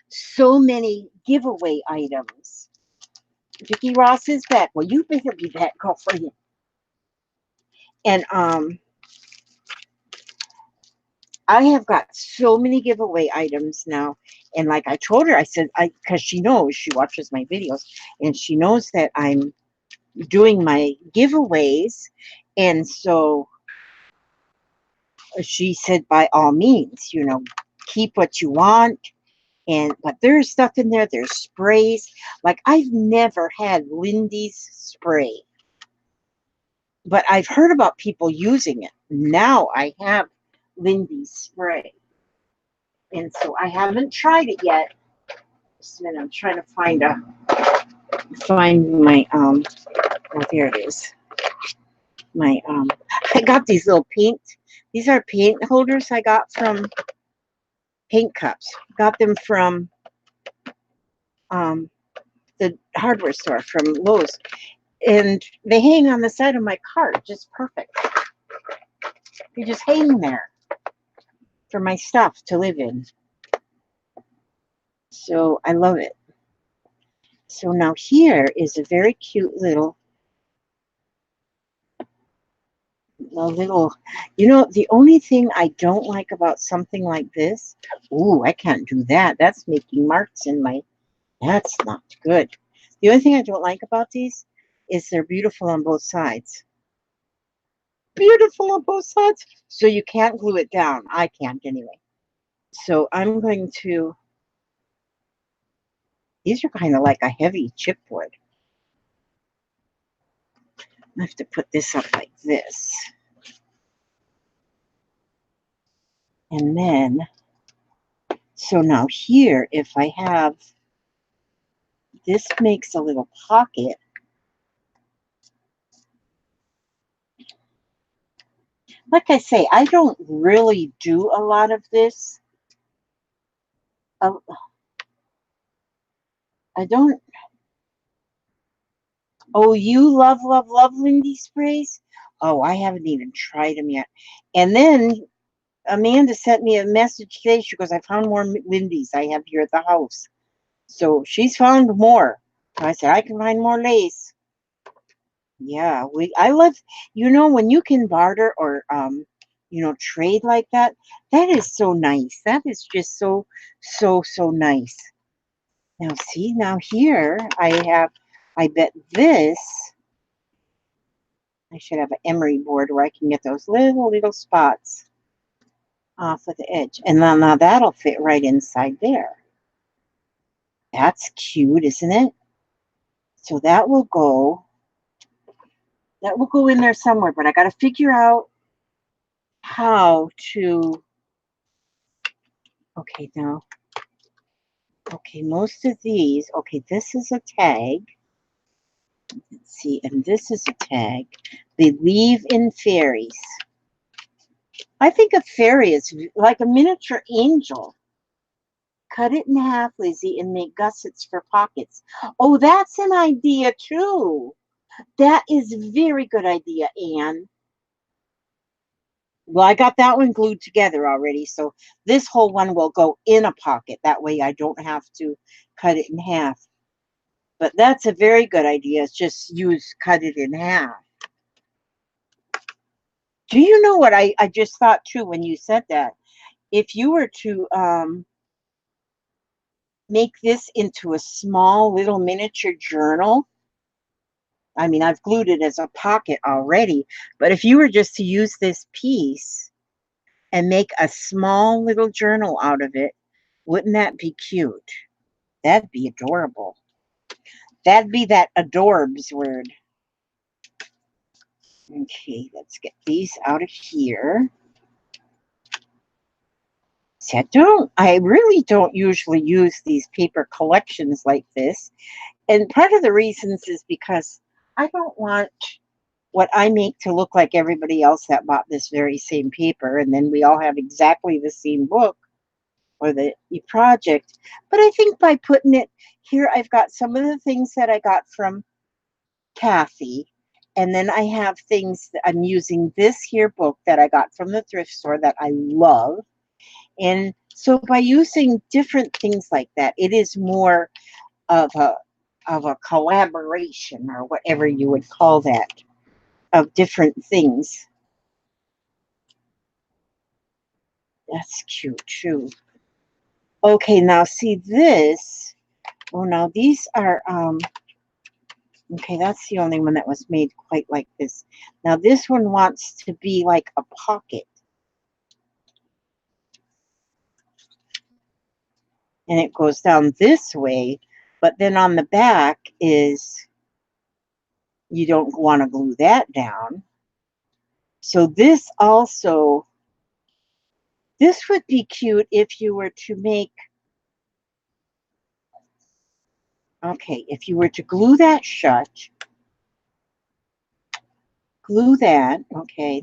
so many giveaway items. Vicki Ross is back. Well, you better be back, girlfriend. And I have got so many giveaway items now. And like I told her, I said, because she knows, she watches my videos, and she knows that I'm doing my giveaways. And so she said, by all means, keep what you want. But there's stuff in there. There's sprays. Like I've never had Lindy's spray, but I've heard about people using it. Now I have Lindy's spray, and so I haven't tried it yet. Just a minute, I'm trying to find my oh, there it is. My I got these little paint. These are paint holders I got from paint cups. Got them from the hardware store from Lowe's. And they hang on the side of my cart, just perfect. They just hang there for my stuff to live in. So I love it. So now here is a very cute little, the only thing I don't like about something like this, ooh, I can't do that. That's making marks in my, that's not good. The only thing I don't like about these is they're beautiful on both sides. Beautiful on both sides. So you can't glue it down. I can't anyway. So I'm going to, these are kind of like a heavy chipboard. I have to put this up like this. And then, so now here, if I have, this makes a little pocket. Like I say, I don't really do a lot of this. I don't, oh, you love Lindy sprays? Oh, I haven't even tried them yet. And then Amanda sent me a message today. She goes, I found more Lindy's I have here at the house. So she's found more. I said, I can find more lace. Yeah, I love, when you can barter or trade like that, that is so nice. That is just so nice. Now see, now here I bet this, I should have an emery board where I can get those little spots off of the edge. And now that'll fit right inside there. That's cute, isn't it? So that will go in there somewhere, but I got to figure out how to, okay, now, okay, most of these, okay, this is a tag. Let's see, and this is a tag. They leave in fairies. I think a fairy is like a miniature angel. Cut it in half, Lizzie, and make gussets for pockets. Oh, that's an idea too. That is a very good idea, Anne. Well, I got that one glued together already, so this whole one will go in a pocket. That way I don't have to cut it in half. But that's a very good idea. It's just cut it in half. Do you know what I just thought too when you said that? If you were to make this into a small little miniature journal, I mean, I've glued it as a pocket already, but if you were just to use this piece and make a small little journal out of it, wouldn't that be cute? That'd be adorable. That'd be that adorbs word. Okay, let's get these out of here. See, I really don't usually use these paper collections like this. And part of the reasons is because I don't want what I make to look like everybody else that bought this very same paper, and then we all have exactly the same book or the project. But I think by putting it here, I've got some of the things that I got from Kathy, and then I have things that I'm using this here book that I got from the thrift store that I love. And so by using different things like that, it is more of a collaboration or whatever you would call that of different things. That's cute too. Okay, now see this. Oh, now these are okay, that's the only one that was made quite like this. Now this one wants to be like a pocket. And it goes down this way, but then on the back is, you don't want to glue that down. So this also, this would be cute if you were to make, okay, if you were to glue that shut, glue that, okay,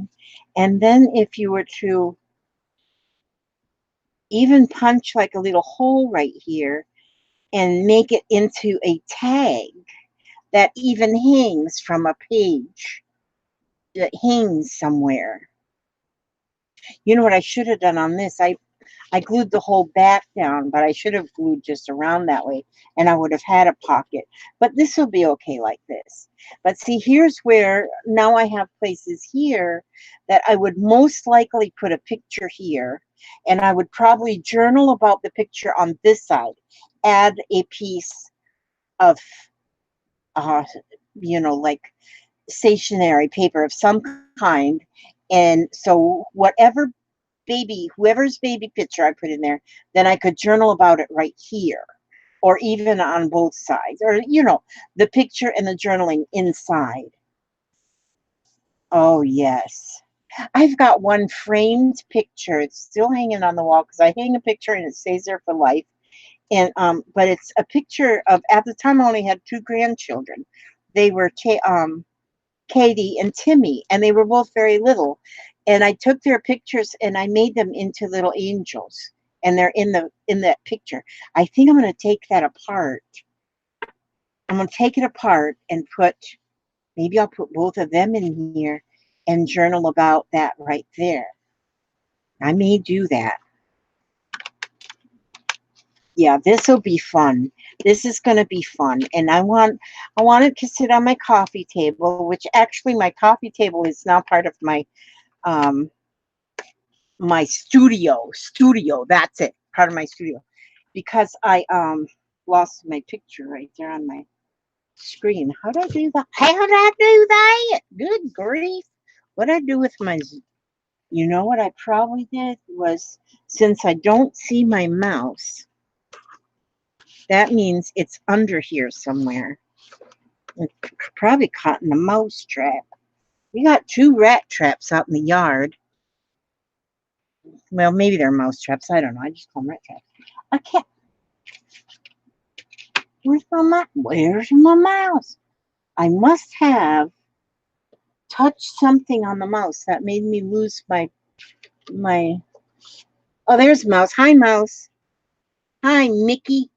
and then if you were to even punch like a little hole right here and make it into a tag, that even hangs from a page that hangs somewhere. You know what I should have done on this? I glued the whole back down, but I should have glued just around that way, and I would have had a pocket. But this will be okay like this. But see, here's where now I have places here that I would most likely put a picture here, and I would probably journal about the picture on this side. Add a piece of, uh, like stationery paper of some kind. And so whoever's baby picture I put in there, then I could journal about it right here, or even on both sides, or the picture and the journaling inside. Oh yes, I've got one framed picture. It's still hanging on the wall because I hang a picture and it stays there for life. And but it's a picture of, at the time I only had two grandchildren. They were Katie and Timmy, and they were both very little. And I took their pictures and I made them into little angels, and they're in that picture. I think I'm going to take that apart. I'm going to take it apart and maybe I'll put both of them in here and journal about that right there. I may do that. Yeah, this will be fun. This is going to be fun, and I want it to sit on my coffee table, which actually my coffee table is now part of um my studio. That's it, part of my studio, because I lost my picture right there on my screen. How did I do that? How did I do that? Good grief! What did I do with my? You know what I probably did was, since I don't see my mouse, that means it's under here somewhere. It's probably caught in a mouse trap. We got two rat traps out in the yard. Well, maybe they're mouse traps. I don't know. I just call them rat traps. I can't. Where's my mouse? I must have touched something on the mouse that made me lose my. Oh, there's mouse. Hi, mouse. Hi, Mickey.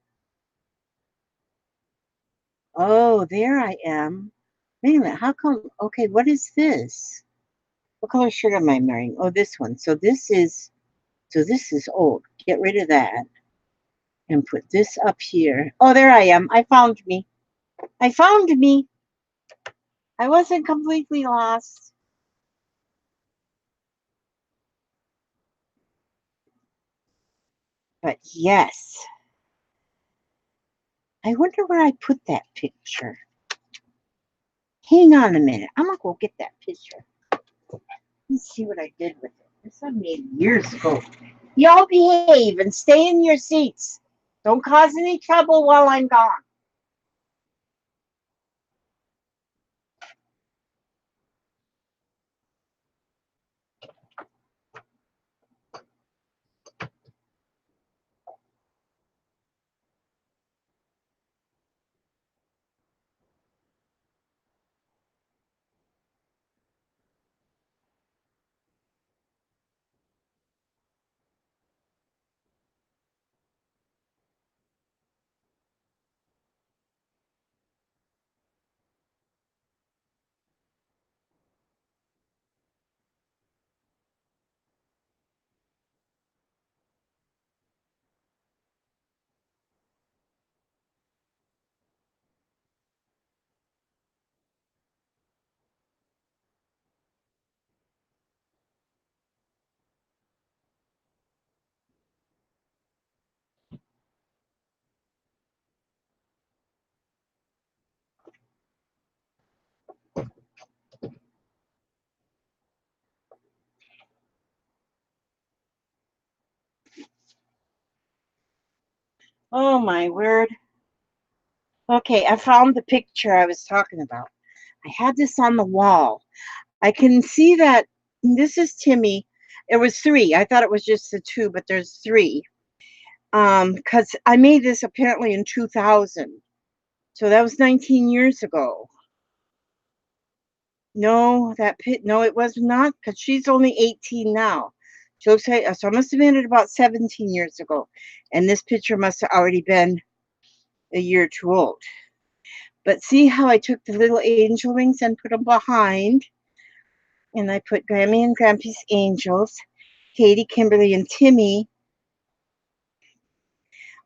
Oh, there I am. Wait a minute. How come? Okay, what is this? What color shirt am I wearing? Oh, this one. So this is old. Get rid of that and put this up here. Oh, there I am. I found me. I found me. I wasn't completely lost. But yes, I wonder where I put that picture. Hang on a minute. I'm going to go get that picture. Let's see what I did with it. This I made years ago. Y'all behave and stay in your seats. Don't cause any trouble while I'm gone. Oh my word. Okay, I found the picture I was talking about. I had this on the wall. I can see that this is Timmy. It was three. I thought it was just the two, but there's three. Because I made this apparently in 2000. So that was 19 years ago. No, no, it was not, because she's only 18 now. She looks like, so I must have been it about 17 years ago. And this picture must have already been a year too old. But see how I took the little angel wings and put them behind, and I put Grammy and Grampy's angels, Katie, Kimberly, and Timmy.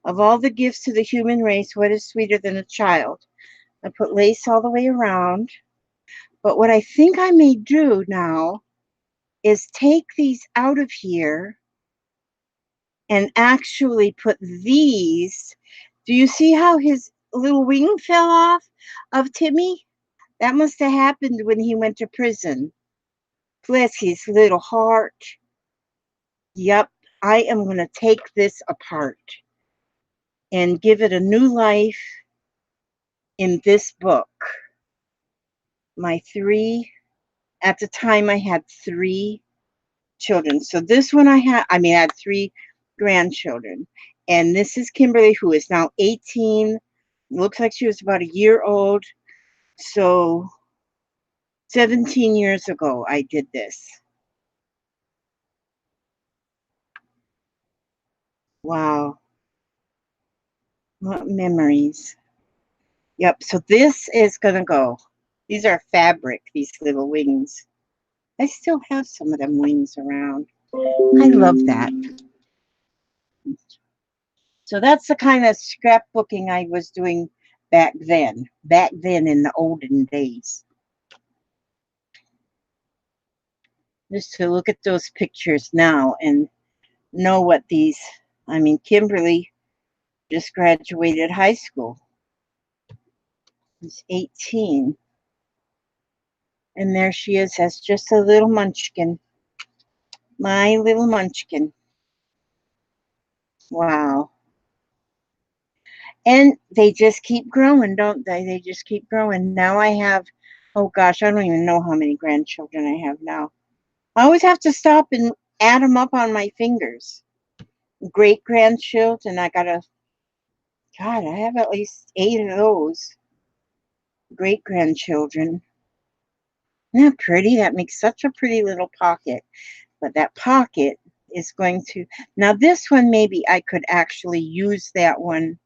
Of all the gifts to the human race, what is sweeter than a child? I put lace all the way around. But what I think I may do now is take these out of here and actually put these. Do you see how his little wing fell off of Timmy? That must have happened when he went to prison. Bless his little heart. Yep, I am going to take this apart and give it a new life in this book. My three, at the time I had three children. So this one I had three grandchildren. And this is Kimberly, who is now 18. Looks like she was about a year old. So 17 years ago, I did this. Wow. What memories. Yep. So this is going to go. These are fabric, these little wings. I still have some of them wings around. I love that. So that's the kind of scrapbooking I was doing back then in the olden days. Just to look at those pictures now and know what these, Kimberly just graduated high school. She's 18. And there she is as just a little munchkin. My little munchkin. Wow. And they just keep growing, don't they? They just keep growing. Now I have, oh gosh, I don't even know how many grandchildren I have now. I always have to stop and add them up on my fingers. Great grandchildren, God, I have at least 8 of those. Great grandchildren. Isn't that pretty? That makes such a pretty little pocket. But that pocket is going to, now this one, maybe I could actually use that one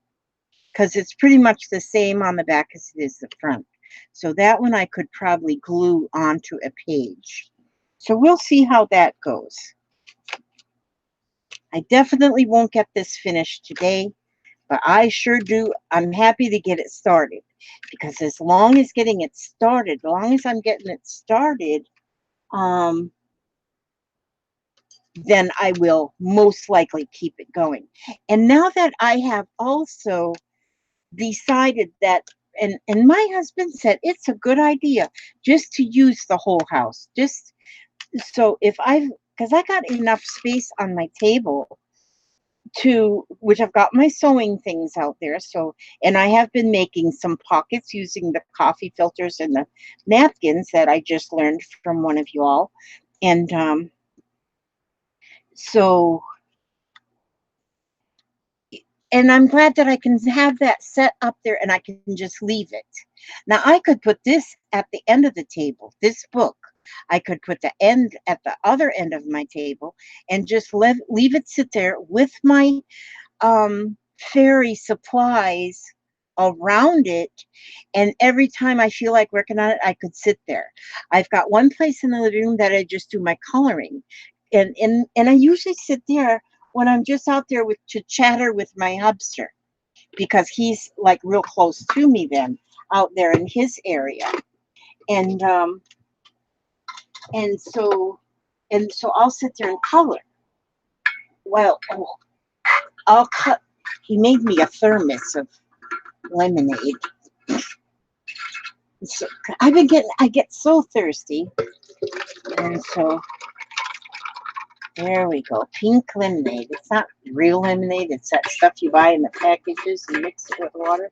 because it's pretty much the same on the back as it is the front. So that one I could probably glue onto a page. So we'll see how that goes. I definitely won't get this finished today, but I sure do. I'm happy to get it started because as long as getting it started, as long as I'm getting it started, then I will most likely keep it going. And now that I have also decided that, and my husband said it's a good idea just to use the whole house. Just so because I got enough space on my table which I've got my sewing things out there. So, and I have been making some pockets using the coffee filters and the napkins that I just learned from one of you all. And so, and I'm glad that I can have that set up there and I can just leave it. Now I could put this at the end of the table, this book. I could put the end at the other end of my table and just leave it sit there with my fairy supplies around it, and every time I feel like working on it I could sit there. I've got one place in the living room that I just do my coloring, and I usually sit there when I'm just out there to chatter with my hubster because he's like real close to me then out there in his area. And um and so and so I'll sit there and color. Well, I'll cut. He made me a thermos of lemonade. So I get so thirsty. And so there we go. Pink lemonade. It's not real lemonade. It's that stuff you buy in the packages and mix it with water.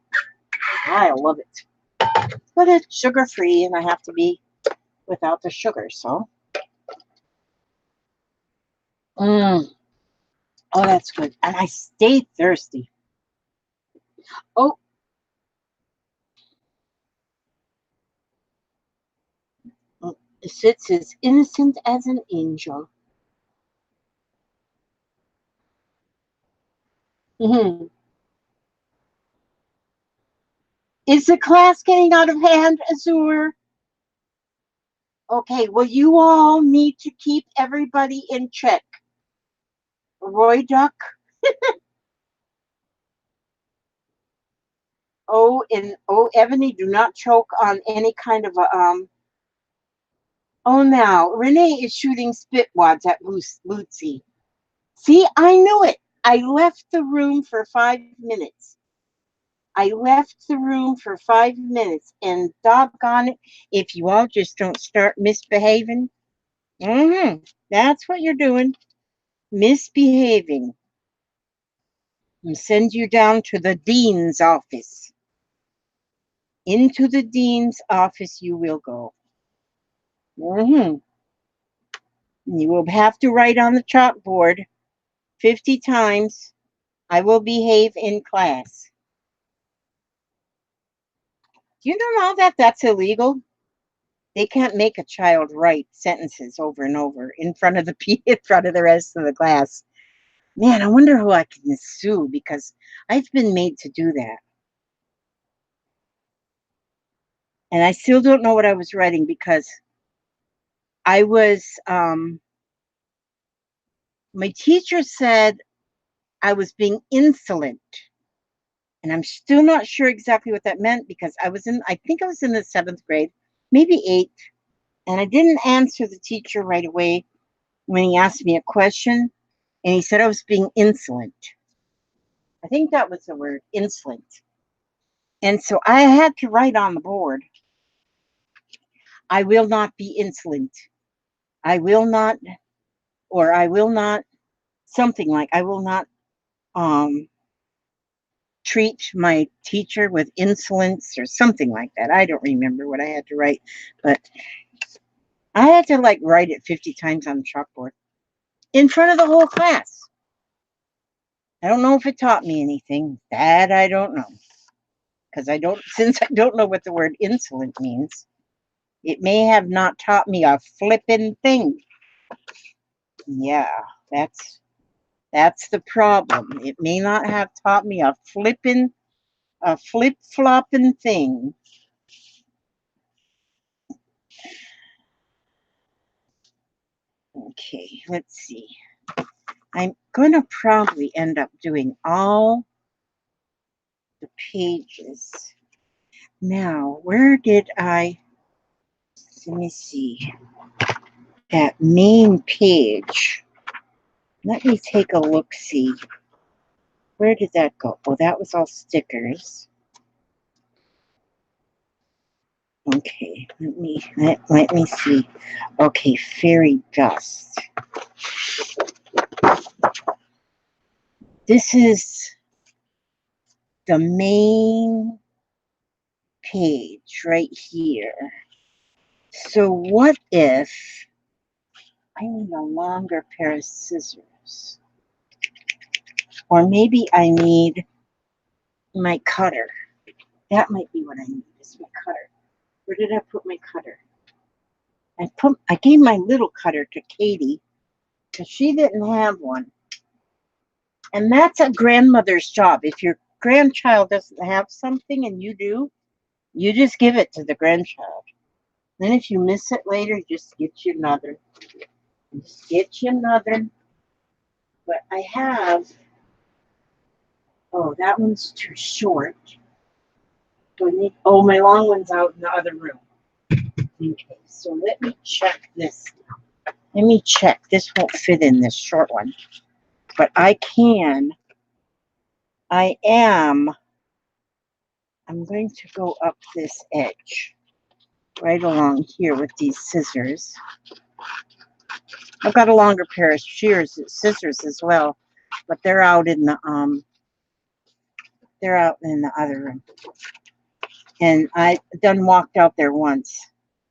I love it. But it's sugar free and I have to be without the sugar. So, oh, that's good. And I stayed thirsty. Oh, it sits as innocent as an angel. Is the class getting out of hand, Azur? Okay, well, you all need to keep everybody in check. Roy Duck. Oh, Ebony, do not choke on any kind of a, Oh, now, Renee is shooting spit wads at Lucy. See, I knew it. I left the room for 5 minutes. I left the room for 5 minutes, and doggone it, if you all just don't start misbehaving, that's what you're doing, misbehaving. And send you down to the dean's office. Into the dean's office you will go. You will have to write on the chalkboard 50 times, I will behave in class. Do you know now that that's illegal? They can't make a child write sentences over and over in front of in front of the rest of the class. Man, I wonder who I can sue, because I've been made to do that. And I still don't know what I was writing, because I was, my teacher said I was being insolent. And I'm still not sure exactly what that meant, because I think I was in the 7th grade, maybe 8th. And I didn't answer the teacher right away when he asked me a question. And he said I was being insolent. I think that was the word, insolent. And so I had to write on the board, I will not be insolent. I will not, or I will not, something like, I will not treat my teacher with insolence, or something like that. I don't remember what I had to write, but I had to like write it 50 times on the chalkboard in front of the whole class. I don't know if it taught me anything. That I don't know. Because since I don't know what the word insolent means, it may have not taught me a flippin' thing. Yeah, that's the problem. It may not have taught me a flip-flopping thing. Okay, let's see. I'm going to probably end up doing all the pages. Now, where did let me see, that main page. Let me take a look-see. Where did that go? Oh, that was all stickers. Okay, let me see. Okay, fairy dust. This is the main page right here. So what if I need a longer pair of scissors? Or maybe I need my cutter. That might be what I need, is my cutter. Where did I put my cutter? I gave my little cutter to Katie because she didn't have one. And that's a grandmother's job. If your grandchild doesn't have something and you do, you just give it to the grandchild. Then if you miss it later, just get you another. Just get you another. But I have, oh, that one's too short. So I need, oh, my long one's out in the other room. Okay, so let me check this. Let me check. This won't fit in this short one. But I'm going to go up this edge right along here with these scissors. I've got a longer pair of scissors as well, but they're out in the other room. And I done walked out there once.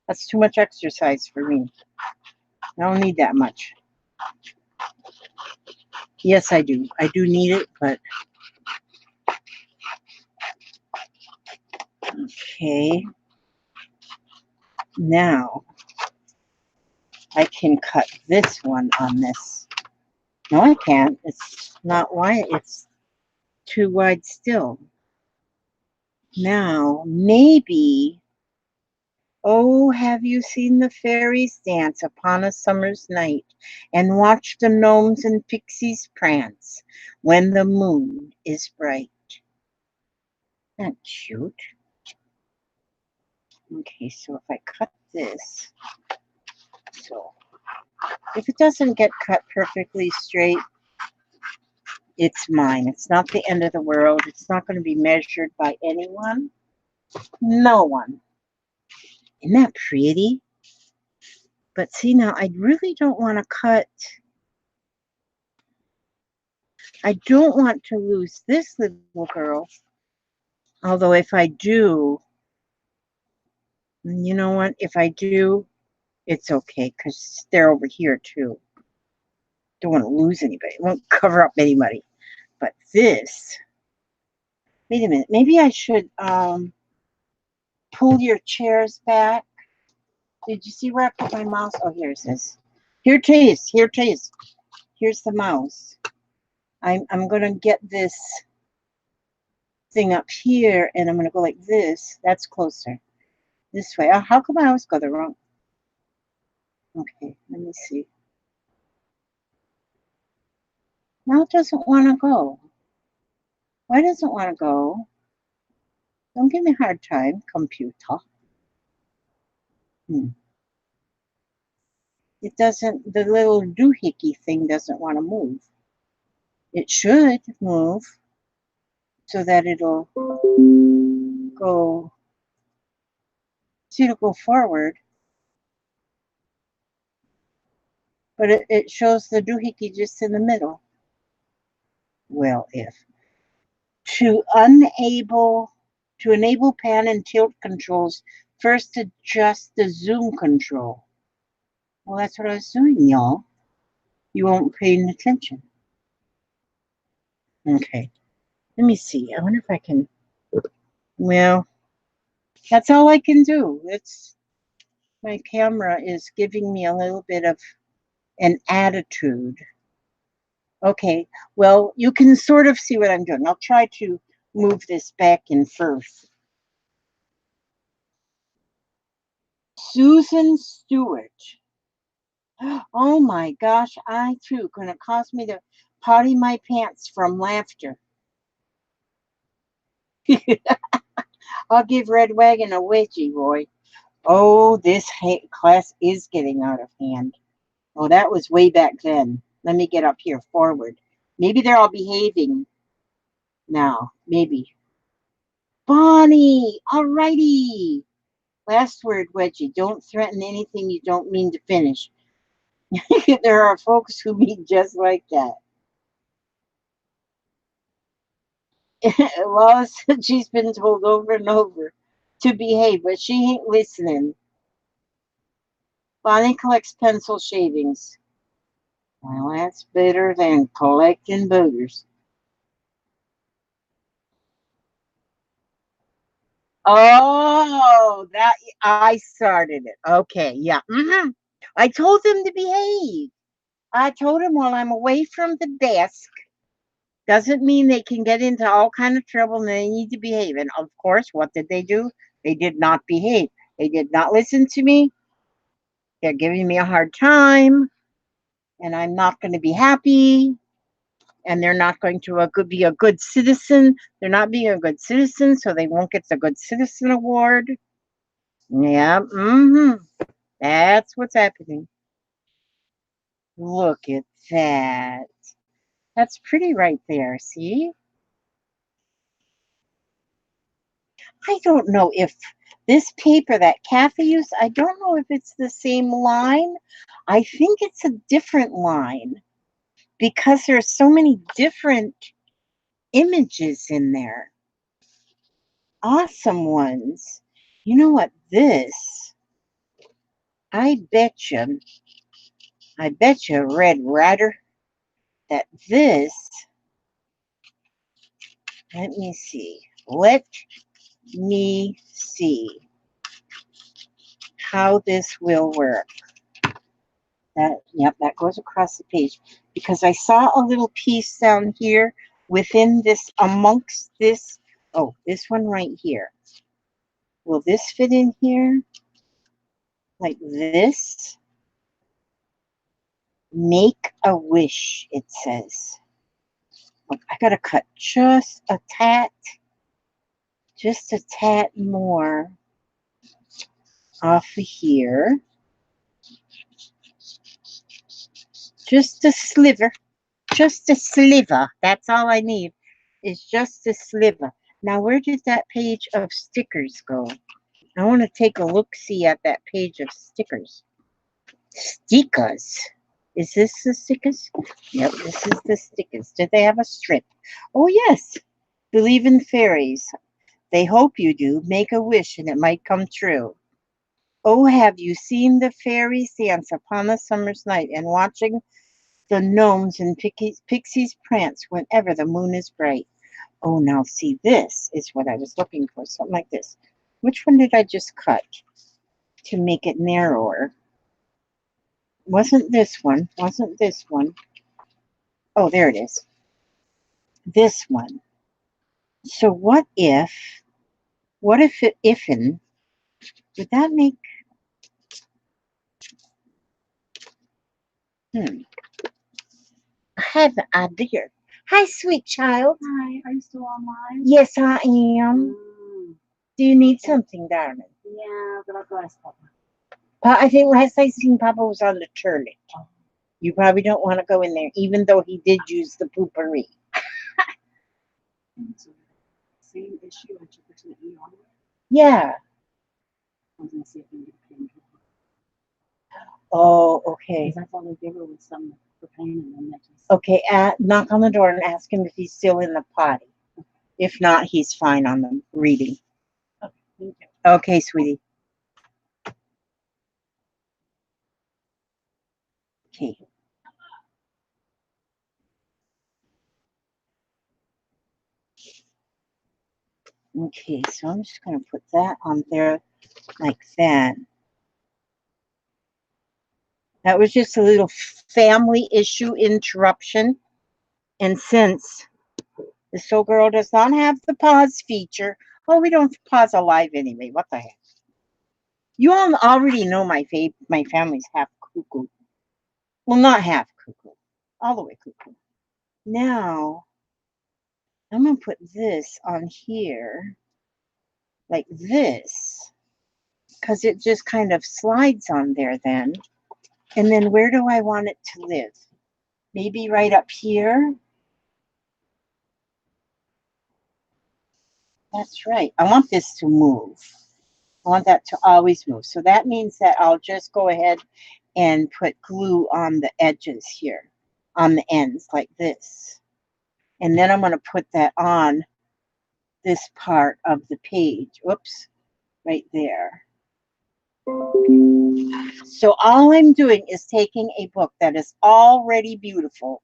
That's too much exercise for me. I don't need that much. Yes, I do. I do need it, but okay. Now I can cut this one on this. No, I can't. It's not wide. It's too wide still. Now, maybe, oh, have you seen the fairies dance upon a summer's night and watched the gnomes and pixies prance when the moon is bright? Isn't that cute? Okay, so if I cut this, so if it doesn't get cut perfectly straight, it's mine. It's not the end of the world. It's not going to be measured by anyone. No one. Isn't that pretty? But see, now I really don't want to cut. I don't want to lose this little girl. Although if I do, you know what? If I do, it's okay because they're over here too. Don't want to lose anybody. Won't cover up anybody. But this, wait a minute. Maybe I should pull your chairs back. Did you see where I put my mouse? Oh, here it is. Here it is. Here it is. Here's the mouse. I'm going to get this thing up here, and I'm going to go like this. That's closer. This way. Oh, how come I always go the wrong? Okay, let me see. Now it doesn't want to go. Why doesn't it want to go? Don't give me a hard time, computer. It doesn't, the little doohickey thing doesn't want to move. It should move so that it'll go, see, it'll go forward. But it shows the doohickey just in the middle. Well, if. To enable pan and tilt controls, first adjust the zoom control. Well, that's what I was doing, y'all. You weren't paying attention. Okay. Let me see. I wonder if I can. Well, that's all I can do. It's my camera is giving me a little bit of an attitude. Okay. Well, you can sort of see what I'm doing. I'll try to move this back in first. Susan Stewart. Oh my gosh, I too gonna cause me to potty my pants from laughter. I'll give Red Wagon a wedgie, Roy. Oh, this class is getting out of hand. Oh, that was way back then. Let me get up here forward. Maybe they're all behaving now. Maybe. Bonnie, alrighty. Last word, Wedgie. Don't threaten anything you don't mean to finish. There are folks who mean just like that. Lois, she's been told over and over to behave, but she ain't listening. Bonnie collects pencil shavings. Well, that's better than collecting boogers. Oh, that I started it. Okay, yeah. I told them to behave. I told them while I'm away from the desk doesn't mean they can get into all kind of trouble and they need to behave. And of course, what did they do? They did not behave. They did not listen to me. They're giving me a hard time, and I'm not going to be happy. And they're not going to be a good citizen. They're not being a good citizen, so they won't get the Good Citizen Award. Yeah, that's what's happening. Look at that. That's pretty right there, see? I don't know if this paper that Kathy used, I don't know if it's the same line. I think it's a different line because there's so many different images in there. Awesome ones. You know what? This, I bet you, Red Ratter, that this, let me see. Let me see how this will work. Yep, that goes across the page because I saw a little piece down here within this, amongst this Oh, this one right here. Will this fit in here? Like this? Make a wish, it says. Oh, I gotta cut just a tad more off of here. Just a sliver. Just a sliver. That's all I need. Is just a sliver. Now, where did that page of stickers go? I want to take a look-see at that page of stickers. Stickers. Is this the stickers? Yep, this is the stickers. Did they have a strip? Oh, yes. Believe in fairies. They hope you do. Make a wish and it might come true. Oh, have you seen the fairies dance upon a summer's night and watching the gnomes and pixies prance whenever the moon is bright? Oh, now see, this is what I was looking for, something like this. Which one did I just cut to make it narrower? Wasn't this one? Wasn't this one? Oh, there it is. This one. So what if ifin, would that make, I have an idea. Hi, sweet child. Hi, are you still online? Yes, I am. Do you need something, darling? Yeah, but I'll go ask Papa. I think last I seen Papa was on the toilet. Oh. You probably don't want to go in there, even though he did use the poopery. Same issue I took her to the ER with. Yeah. I was gonna see if we can get a pain. Oh, okay. Because I thought they gave her with some for pain and then that just. Okay, knock on the door and ask him if he's still in the potty. If not, he's fine on the reading. Okay, thank you. Okay, sweetie. Okay. Okay, so I'm just going to put that on there like that. That was just a little family issue interruption. And since the Soul Girl does not have the pause feature, oh, we don't pause a live anyway. What the heck? You all already know my family's half cuckoo. Well, not half cuckoo, all the way cuckoo. Now, I'm going to put this on here like this because it just kind of slides on there then. And then where do I want it to live? Maybe right up here. That's right. I want this to move. I want that to always move. So that means that I'll just go ahead and put glue on the edges here, on the ends like this. And then I'm going to put that on this part of the page. Oops, right there. So all I'm doing is taking a book that is already beautiful,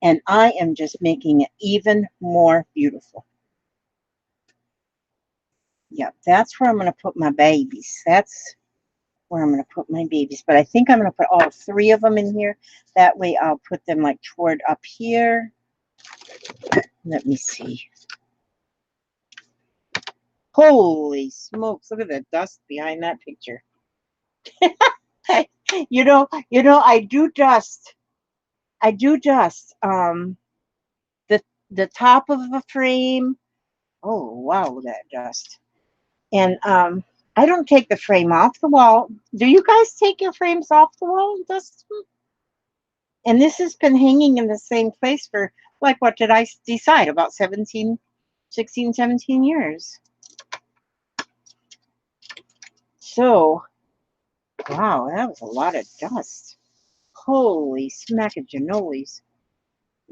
and I am just making it even more beautiful. Yep, that's where I'm going to put my babies. That's where I'm going to put my babies. But I think I'm going to put all three of them in here. That way I'll put them like toward up here. Let me see. Holy smokes, look at the dust behind that picture. you know, I do dust. The top of the frame. Oh wow, look at that dust. And I don't take the frame off the wall. Do you guys take your frames off the wall and dust them? And this has been hanging in the same place for, like, what did I decide? About 16, 17 years. So, wow, that was a lot of dust. Holy smackajanolies.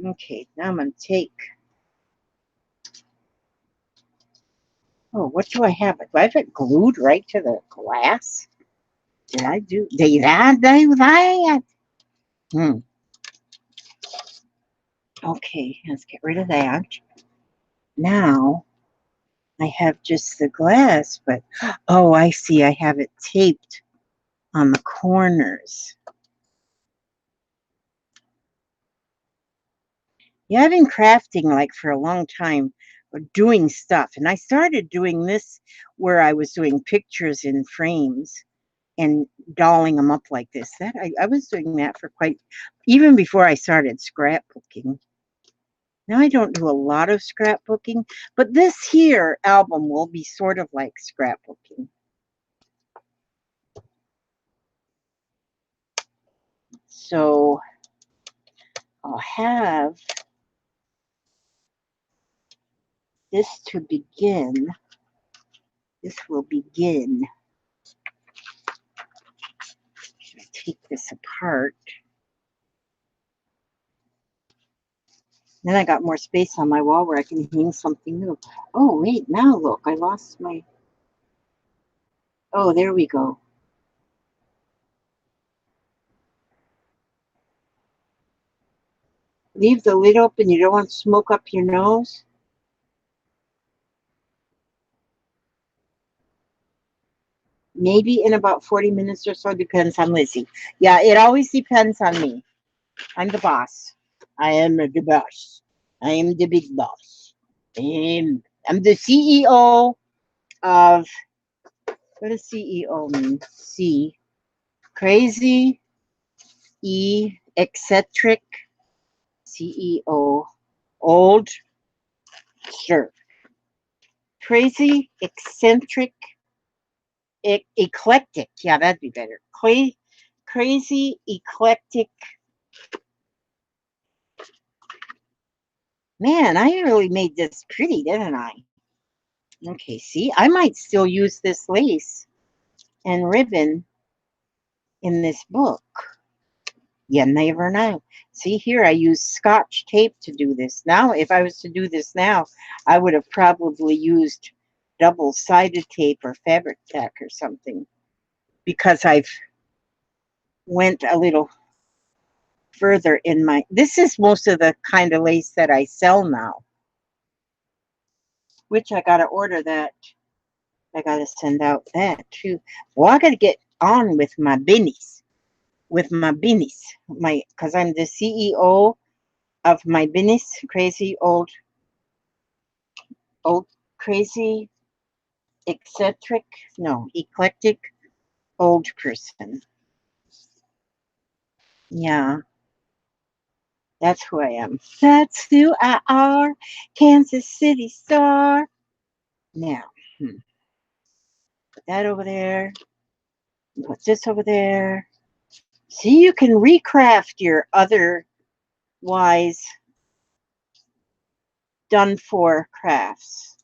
Okay, now I'm going to take, oh, what do I have? Do I have it glued right to the glass? Did I do that? Okay, let's get rid of that. Now, I have just the glass, but, oh, I see, I have it taped on the corners. Yeah, I've been crafting like for a long time doing stuff. And I started doing this where I was doing pictures in frames and dolling them up like this. I was doing that for quite, even before I started scrapbooking. Now I don't do a lot of scrapbooking, but this here album will be sort of like scrapbooking. So I'll have this to begin. This will begin. Should I take this apart? Then I got more space on my wall where I can hang something new. Oh, wait, now look, I lost my... Oh, there we go. Leave the lid open. You don't want smoke up your nose. Maybe in about 40 minutes or so. Depends on Lizzie. Yeah, it always depends on me. I'm the boss. I am the boss. I am the big boss. I'm the CEO of... What does CEO mean? C. Crazy. E. Eccentric. CEO. Old. Sure. Crazy. Eccentric. Eclectic. Yeah, that'd be better. Crazy, eclectic. Man, I really made this pretty, didn't I? Okay, see, I might still use this lace and ribbon in this book. You never know. See here, I use Scotch tape to do this. Now, if I was to do this now, I would have probably used double-sided tape or fabric tack or something, because I've went a little further in my... This is most of the kind of lace that I sell now, which I got to order that. I got to send out that too. Well, I got to get on with my business, because I'm the CEO of my business. Crazy old, crazy, eccentric, no, eclectic old person. Yeah, that's who I am. That's who I are, Kansas City star. Now, put that over there. Put this over there. See, you can recraft your otherwise done for crafts.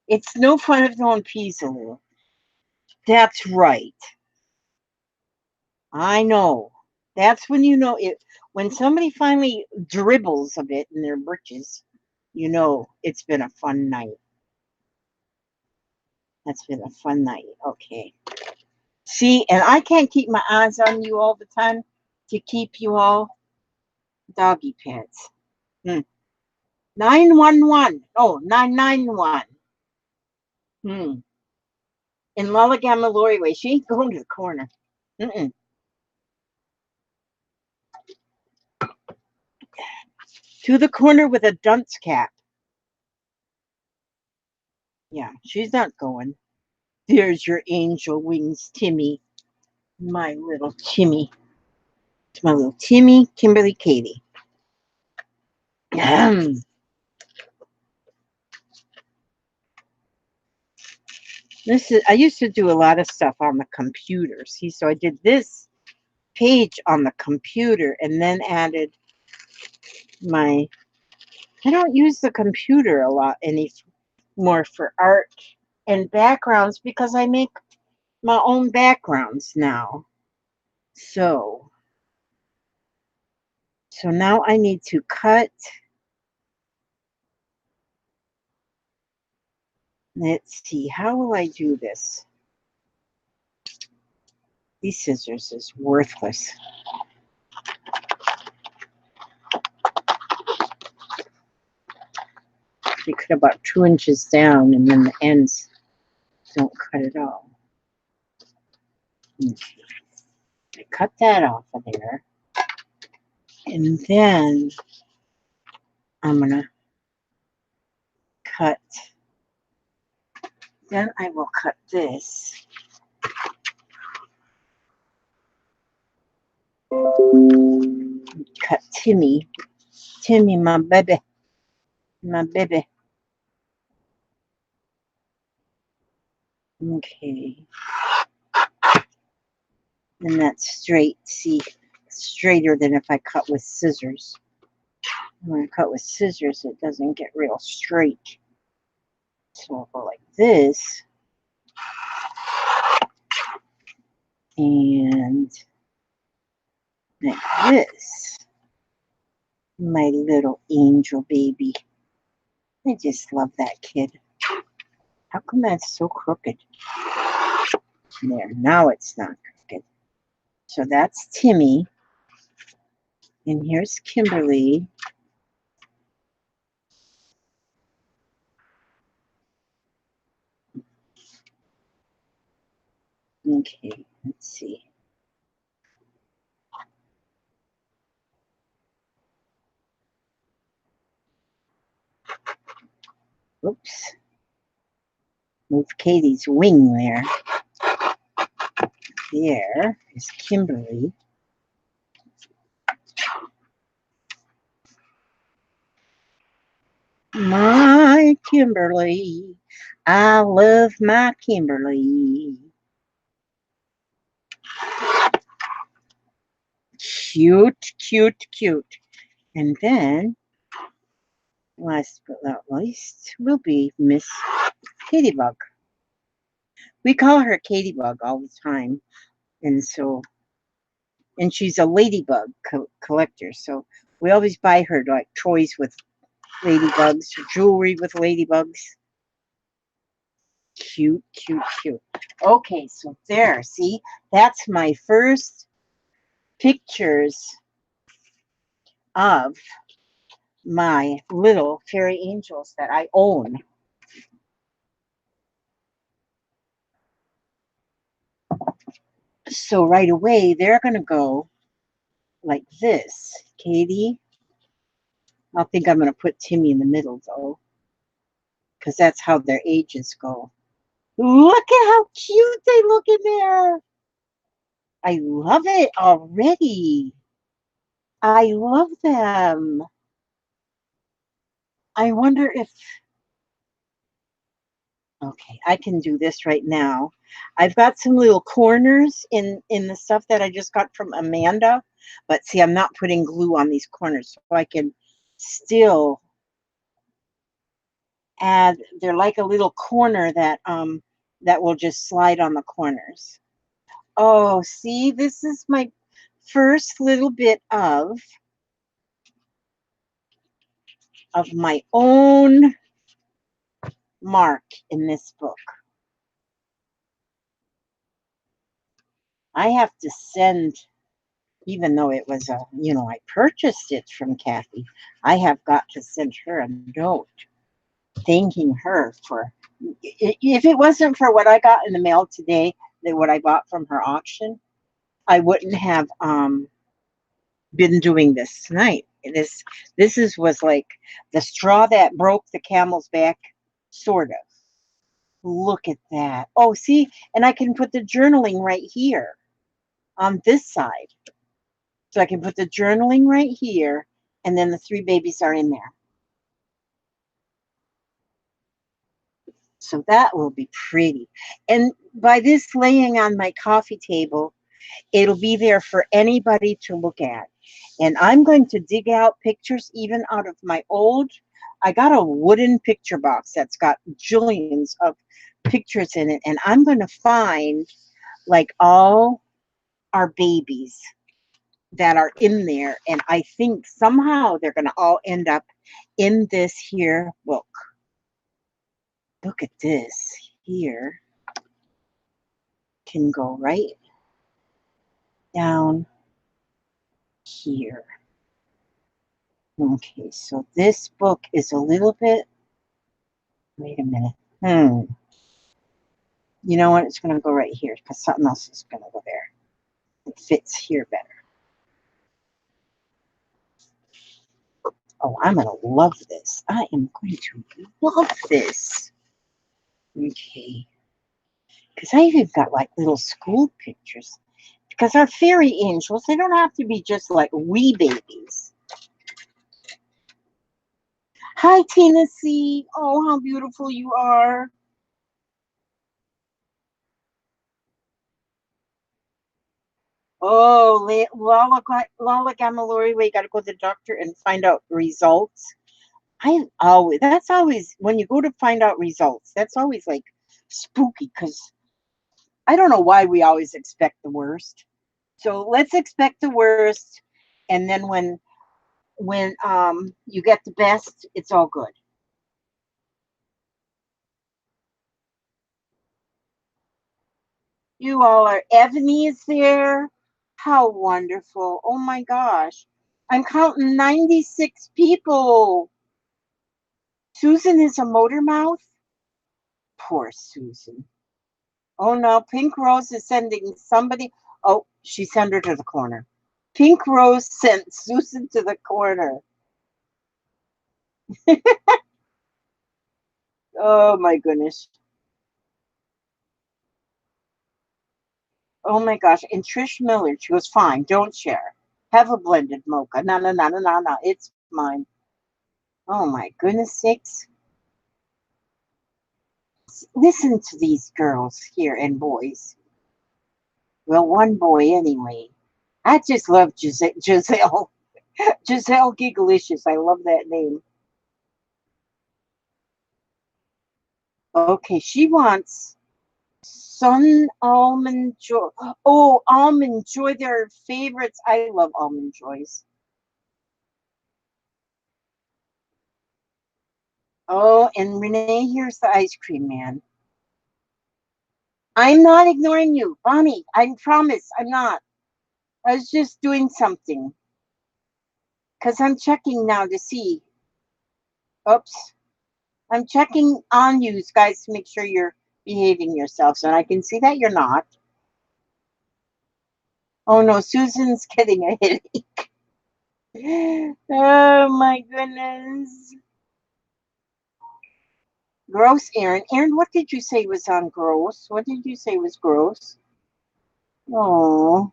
It's no fun if no one pees a little. That's right. I know. That's when you know it. When somebody finally dribbles a bit in their britches, you know it's been a fun night. That's been a fun night. Okay. See, and I can't keep my eyes on you all the time to keep you all doggy pets. 911. Oh, 991. In Lullagamma Lori way. She ain't going to the corner. To the corner with a dunce cap. Yeah, she's not going. There's your angel wings, Timmy. My little Timmy. It's my little Timmy, Kimberly, Katie. This is, I used to do a lot of stuff on the computer. See, so I did this page on the computer and then added my... I don't use the computer a lot anymore for art and backgrounds because I make my own backgrounds now. So now I need to cut. Let's see, how will I do this? These scissors is worthless. They cut about 2 inches down and then the ends don't cut at all. Okay. I cut that off of there. And then I'm going to cut. Then I will cut this. Cut Timmy. Timmy, my baby. My baby. Okay. And that's straight. See, straighter than if I cut with scissors. When I cut with scissors, it doesn't get real straight. So I'll go like this. And like this. My little angel baby. I just love that kid. How come that's so crooked? There, now it's not crooked. So that's Timmy. And here's Kimberly. Okay, let's see. Oops. Move Katie's wing there. There is Kimberly. My Kimberly. I love my Kimberly. Cute, cute, cute. And then, last but not least, will be Miss Katybug. We call her Katybug all the time. And so, and she's a ladybug collector. So we always buy her like toys with ladybugs, jewelry with ladybugs. Cute, cute, cute. Okay, so there, see, that's my first pictures of my little fairy angels that I own. So right away, they're going to go like this. Katie, I think I'm going to put Timmy in the middle, though, because that's how their ages go. Look at how cute they look in there. I love it already. I love them. I wonder if, okay, I can do this right now. I've got some little corners in the stuff that I just got from Amanda, but see, I'm not putting glue on these corners, so I can still add, they're like a little corner that that will just slide on the corners. Oh, see, this is my first little bit of my own mark in this book. I have to send, even though it was a, you know, I purchased it from Kathy, I have got to send her a note thanking her for, if it wasn't for what I got in the mail today, that what I bought from her auction, I wouldn't have been doing this tonight. This was like the straw that broke the camel's back, sort of. Look at that. Oh, see, and I can put the journaling right here on this side. So I can put the journaling right here, and then the 3 babies are in there. So that will be pretty. And by this laying on my coffee table, it'll be there for anybody to look at. And I'm going to dig out pictures even out of my old, I got a wooden picture box that's got jillions of pictures in it. And I'm going to find like all our babies that are in there. And I think somehow they're going to all end up in this here book. Look at this here. Can go right down here. Okay, so this book is a little bit, wait a minute. You know what? It's going to go right here because something else is going to go there. It fits here better. Oh, I'm going to love this. I am going to love this. Okay. Because I even got like little school pictures. Because our fairy angels, they don't have to be just like wee babies. Hi, Tina C. Oh, how beautiful you are. Oh, Lala Gamalori, we got to go to the doctor and find out results. That's always, when you go to find out results, that's always like spooky because I don't know why we always expect the worst. So let's expect the worst. And then when you get the best, it's all good. You all are, Ebony is there. How wonderful. Oh my gosh. I'm counting 96 people. Susan is a motor mouth. Poor Susan. Oh no, Pink Rose is sending somebody. Oh, she sent her to the corner. Pink Rose sent Susan to the corner. Oh my goodness. Oh my gosh. And Trish Miller, she was fine. Don't share. Have a blended mocha. No, no, no, no, no, no. It's mine. Oh my goodness sakes. Listen to these girls here and boys. Well, one boy anyway. I just love Giselle. Giselle Gigalicious. I love that name. Okay, she wants Sun Almond Joy. Oh, Almond Joy. They're favorites. I love Almond Joys. Oh, and Renee, here's the ice cream man. I'm not ignoring you, Bonnie. I promise I'm not. I was just doing something because I'm checking now to see. Oops. I'm checking on you guys to make sure you're behaving yourselves, and I can see that you're not. Oh no, Susan's getting a headache. Oh my goodness. Gross, Aaron. Aaron, what did you say was on gross? What did you say was gross? Oh,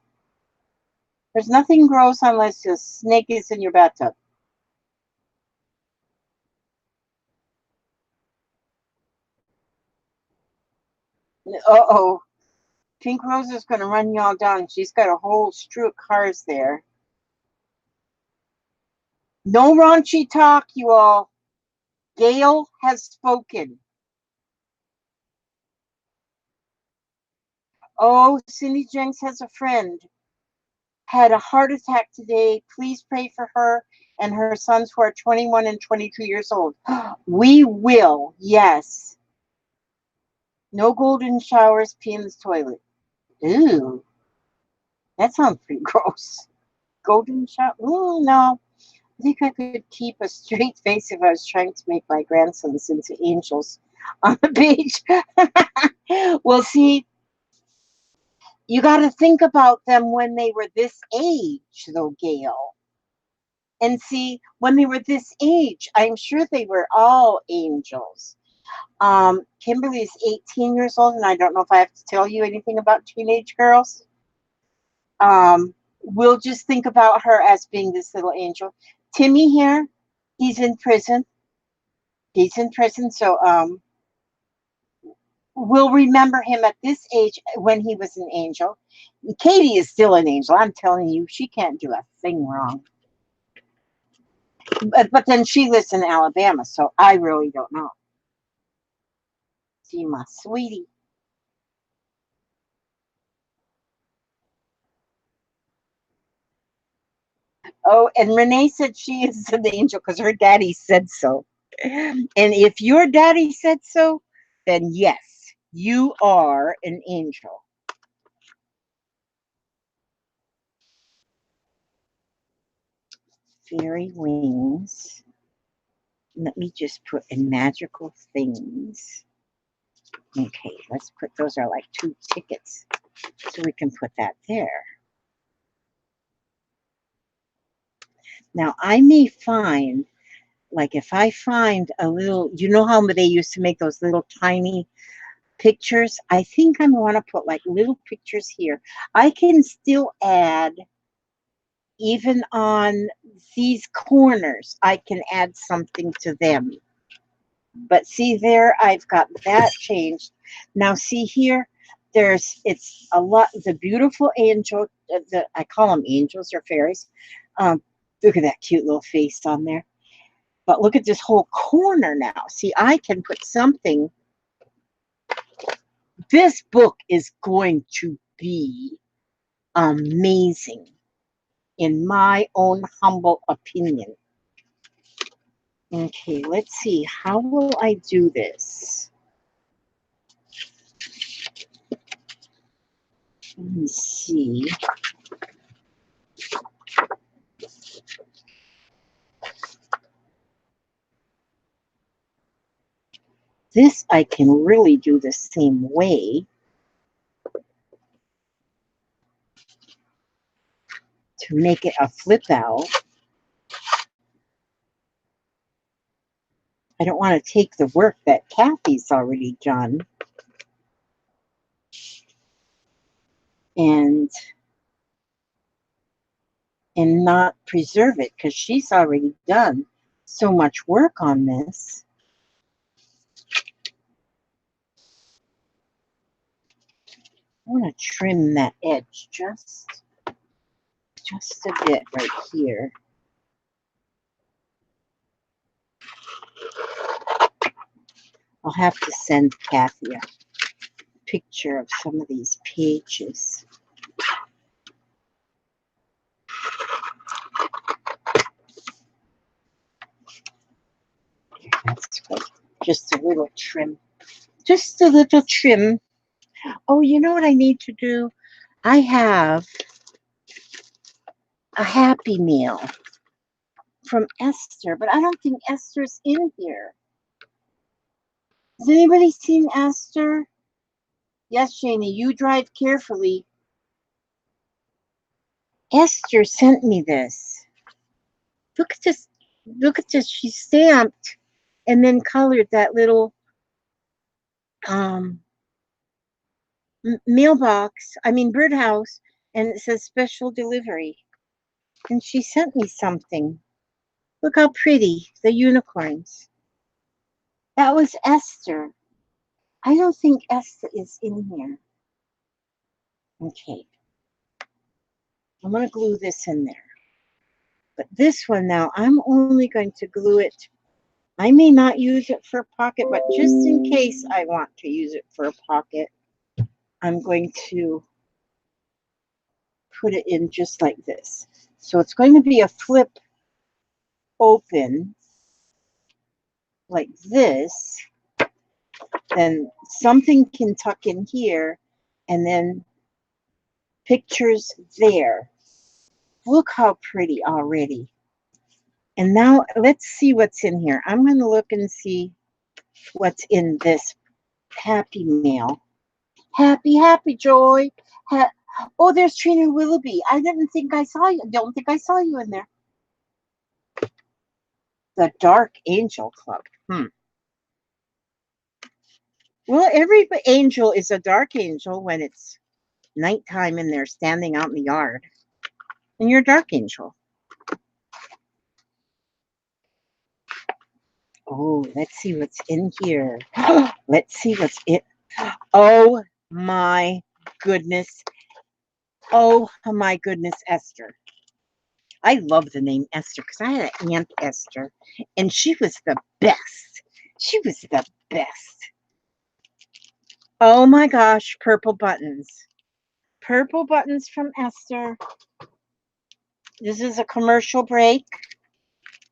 there's nothing gross unless a snake is in your bathtub. Uh-oh. Pink Rose is going to run y'all down. She's got a whole strew of cars there. No raunchy talk, you all. Gail has spoken. Oh, Cindy Jenks has a friend. Had a heart attack today. Please pray for her and her sons who are 21 and 22 years old. We will, yes. No golden showers, pee in the toilet. Ooh, that sounds pretty gross. Golden shower? Ooh, no. I think I could keep a straight face if I was trying to make my grandsons into angels on the beach. Well, see, you got to think about them when they were this age, though, Gail. And see, when they were this age, I'm sure they were all angels. Kimberly is 18 years old, and I don't know if I have to tell you anything about teenage girls. We'll just think about her as being this little angel. Timmy here, he's in prison. He's in prison, so we'll remember him at this age when he was an angel. Katie is still an angel. I'm telling you, she can't do a thing wrong. But then she lives in Alabama, so I really don't know. See, my sweetie. Oh, and Renee said she is an angel because her daddy said so. And if your daddy said so, then yes, you are an angel. Fairy wings. Let me just put in magical things. Okay, let's put, those are like 2 tickets. So we can put that there. Now I may find like if I find a little, you know how they used to make those little tiny pictures? I think I'm going to put like little pictures here. I can still add, even on these corners, I can add something to them. But see there, I've got that changed. Now see here, it's a lot, the beautiful angel, I call them angels or fairies. Look at that cute little face on there. But look at this whole corner now. See, I can put something. This book is going to be amazing, in my own humble opinion. Okay, let's see. How will I do this? Let me see. This I can really do the same way to make it a flip out. I don't want to take the work that Kathy's already done and not preserve it, because she's already done so much work on this. I want to trim that edge just a bit right here. I'll have to send Kathy a picture of some of these pages. That's good. Just a little trim. Just a little trim. Oh, you know what I need to do? I have a Happy Meal from Esther, but I don't think Esther's in here. Has anybody seen Esther? Yes, Janie, you drive carefully. Esther sent me this. Look at this. Look at this. She stamped and then colored that little mailbox. I mean, birdhouse. And it says special delivery. And she sent me something. Look how pretty. The unicorns. That was Esther. I don't think Esther is in here. Okay. I'm going to glue this in there. But this one now, I'm only going to glue it. I may not use it for a pocket, but just in case I want to use it for a pocket, I'm going to put it in just like this. So it's going to be a flip open like this. Then something can tuck in here, and then pictures there. Look how pretty already. And now let's see what's in here. I'm going to look and see what's in this Happy Mail. Happy Joy. Oh, there's Trina Willoughby. I didn't think I saw you. Don't think I saw you in there. The Dark Angel Club. Well, every angel is a dark angel when it's nighttime and they're standing out in the yard. And you're a dark angel. Oh, let's see what's in here. Let's see what's in. Oh my goodness. Oh my goodness, Esther. I love the name Esther because I had an Aunt Esther and she was the best. She was the best. Oh my gosh, purple buttons. Purple buttons from Esther. This is a commercial break.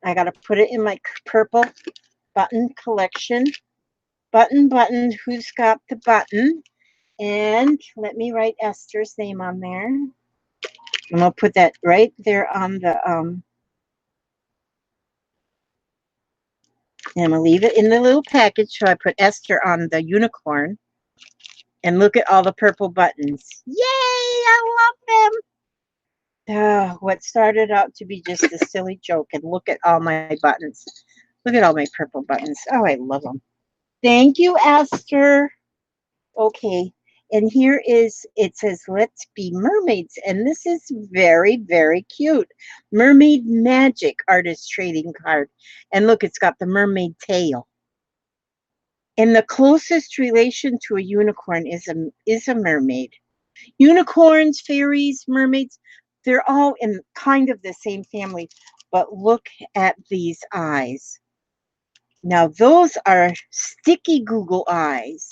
I got to put it in my purple button collection. Button, who's got the button? And let me write Esther's name on there. I'm going to put that right there on the, and I'm going to leave it in the little package. So I put Esther on the unicorn. And look at all the purple buttons. Yay! I love them. What started out to be just a silly joke. And look at all my buttons. Look at all my purple buttons. Oh, I love them. Thank you, Esther. Okay. And here is, it says, let's be mermaids. And this is very, very cute. Mermaid Magic artist trading card. And look, it's got the mermaid tail. And the closest relation to a unicorn is a mermaid. Unicorns, fairies, mermaids, they're all in kind of the same family. But look at these eyes. Now, those are sticky Google eyes,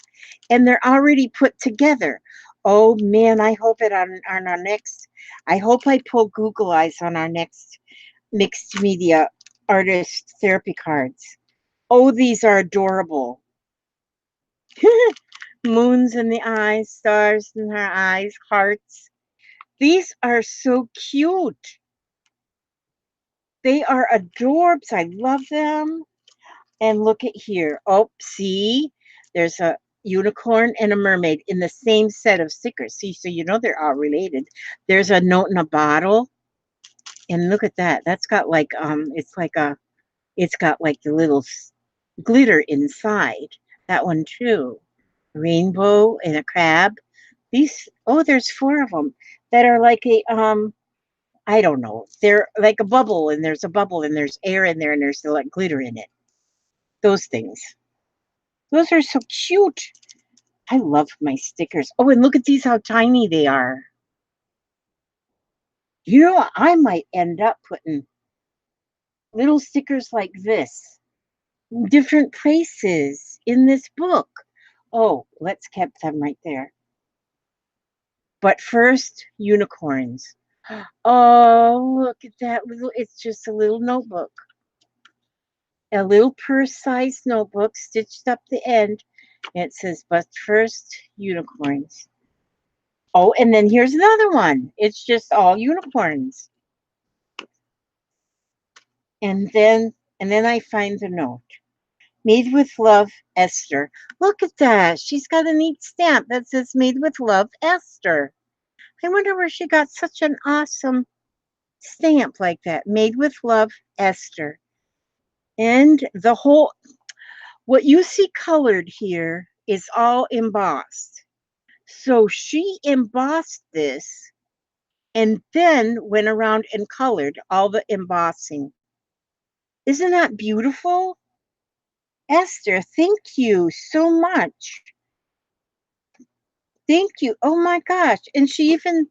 and they're already put together. Oh man, I hope it on our next, I hope I pull Google eyes on our next mixed media artist therapy cards. Oh, these are adorable. Moons in the eyes, stars in her eyes, hearts. These are so cute. They are adorbs. I love them. And look at here. Oh, see, there's a unicorn and a mermaid in the same set of stickers. See, so you know they're all related. There's a note in a bottle. And look at that. That's got like it's got like the little glitter inside. That one too. Rainbow and a crab. These, oh, there's four of them that are like a I don't know. They're like a bubble, and there's a bubble, and there's air in there, and there's like glitter in it. Those things. Those are so cute. I love my stickers. Oh, and look at these, how tiny they are. You know, I might end up putting little stickers like this in different places in this book. Oh, let's keep them right there. But first, unicorns. Oh, look at that little, it's just a little notebook. A little purse-sized notebook stitched up the end. And it says, but first, unicorns. Oh, and then here's another one. It's just all unicorns. And then I find the note. Made with love, Esther. Look at that. She's got a neat stamp that says made with love, Esther. I wonder where she got such an awesome stamp like that. Made with love, Esther. And the whole, what you see colored here is all embossed. So she embossed this and then went around and colored all the embossing. Isn't that beautiful? Esther, thank you so much. Thank you. Oh my gosh. And she even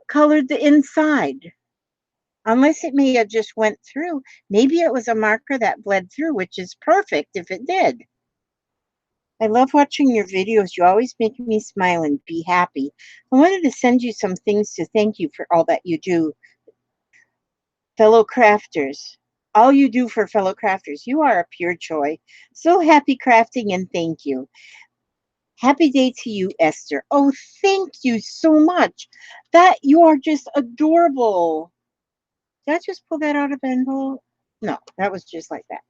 colored the inside. Unless it may have just went through. Maybe it was a marker that bled through, which is perfect if it did. I love watching your videos. You always make me smile and be happy. I wanted to send you some things to thank you for all that you do. Fellow crafters, all you do for fellow crafters. You are a pure joy. So happy crafting and thank you. Happy day to you, Esther. Oh, thank you so much. That you are just adorable. Did I just pull that out of the envelope? No, that was just like that.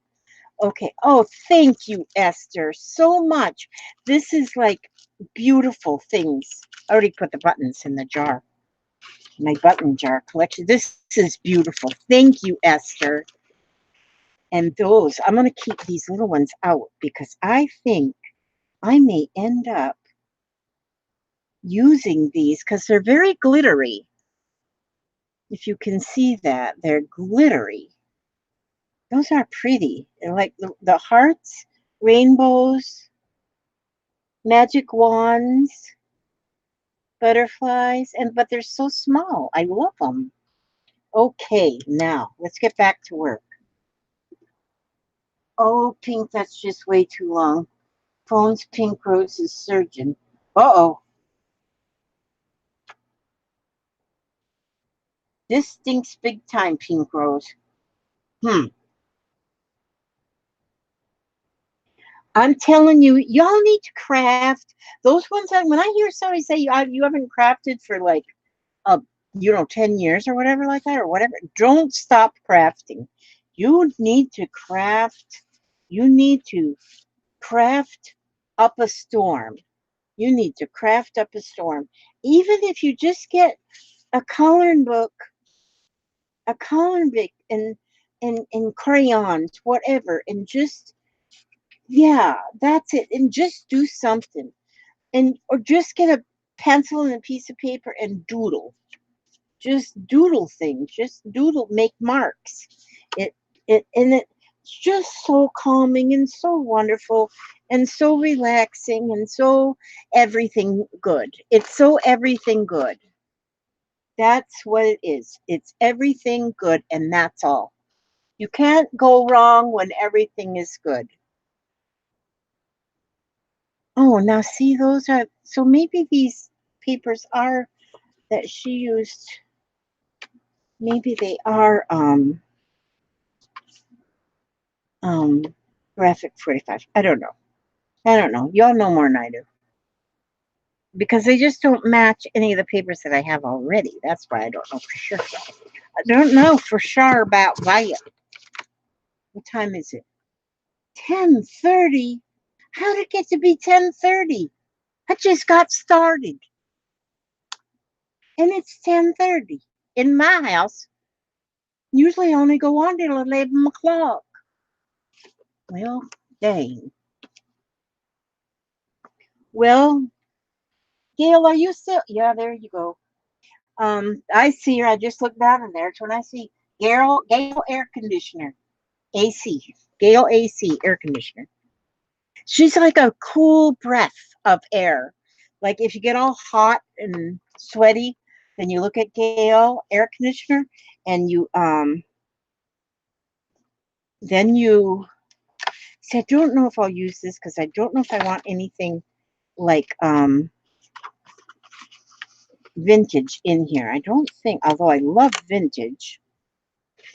Okay. Oh, thank you, Esther, so much. This is like beautiful things. I already put the buttons in the jar. My button jar collection. This is beautiful. Thank you, Esther. And those, I'm going to keep these little ones out because I think I may end up using these because they're very glittery. If you can see that, they're glittery. Those are pretty. They're like the hearts, rainbows, magic wands, butterflies, and but they're so small. I love them. Okay, now let's get back to work. Oh, pink, that's just way too long. Phone's pink roses surgeon. Uh-oh. This stinks big time, pink rose. I'm telling you, y'all need to craft those ones. That when I hear somebody say you haven't crafted for like 10 years or whatever like that or whatever, don't stop crafting. You need to craft. You need to craft up a storm. You need to craft up a storm. Even if you just get a coloring book, and and crayons, whatever, and just, yeah, that's it. And just do something. And or just get a pencil and a piece of paper and doodle. Just doodle things. Just doodle, make marks. It it's just so calming and so wonderful and so relaxing and so everything good. It's so everything good. That's what it is. It's everything good, and that's all. You can't go wrong when everything is good. Oh, now see, those are, so maybe these papers are that she used, maybe they are um graphic 45. I don't know. I don't know. Y'all know more than I do. Because they just don't match any of the papers that I have already. That's why I don't know for sure. I don't know for sure about why. What time is it? 10:30. How did it get to be 10:30? I just got started. And it's 10:30. In my house, usually I only go on till 11 o'clock. Well, dang. Well, Gail, are you still? Yeah, there you go. I see her. I just looked down in there. It's when I see Gale air conditioner, AC, Gale AC air conditioner. She's like a cool breath of air. Like if you get all hot and sweaty, then you look at Gale air conditioner, and then you see. I don't know if I'll use this because I don't know if I want anything like vintage in here. I don't think, although I love vintage,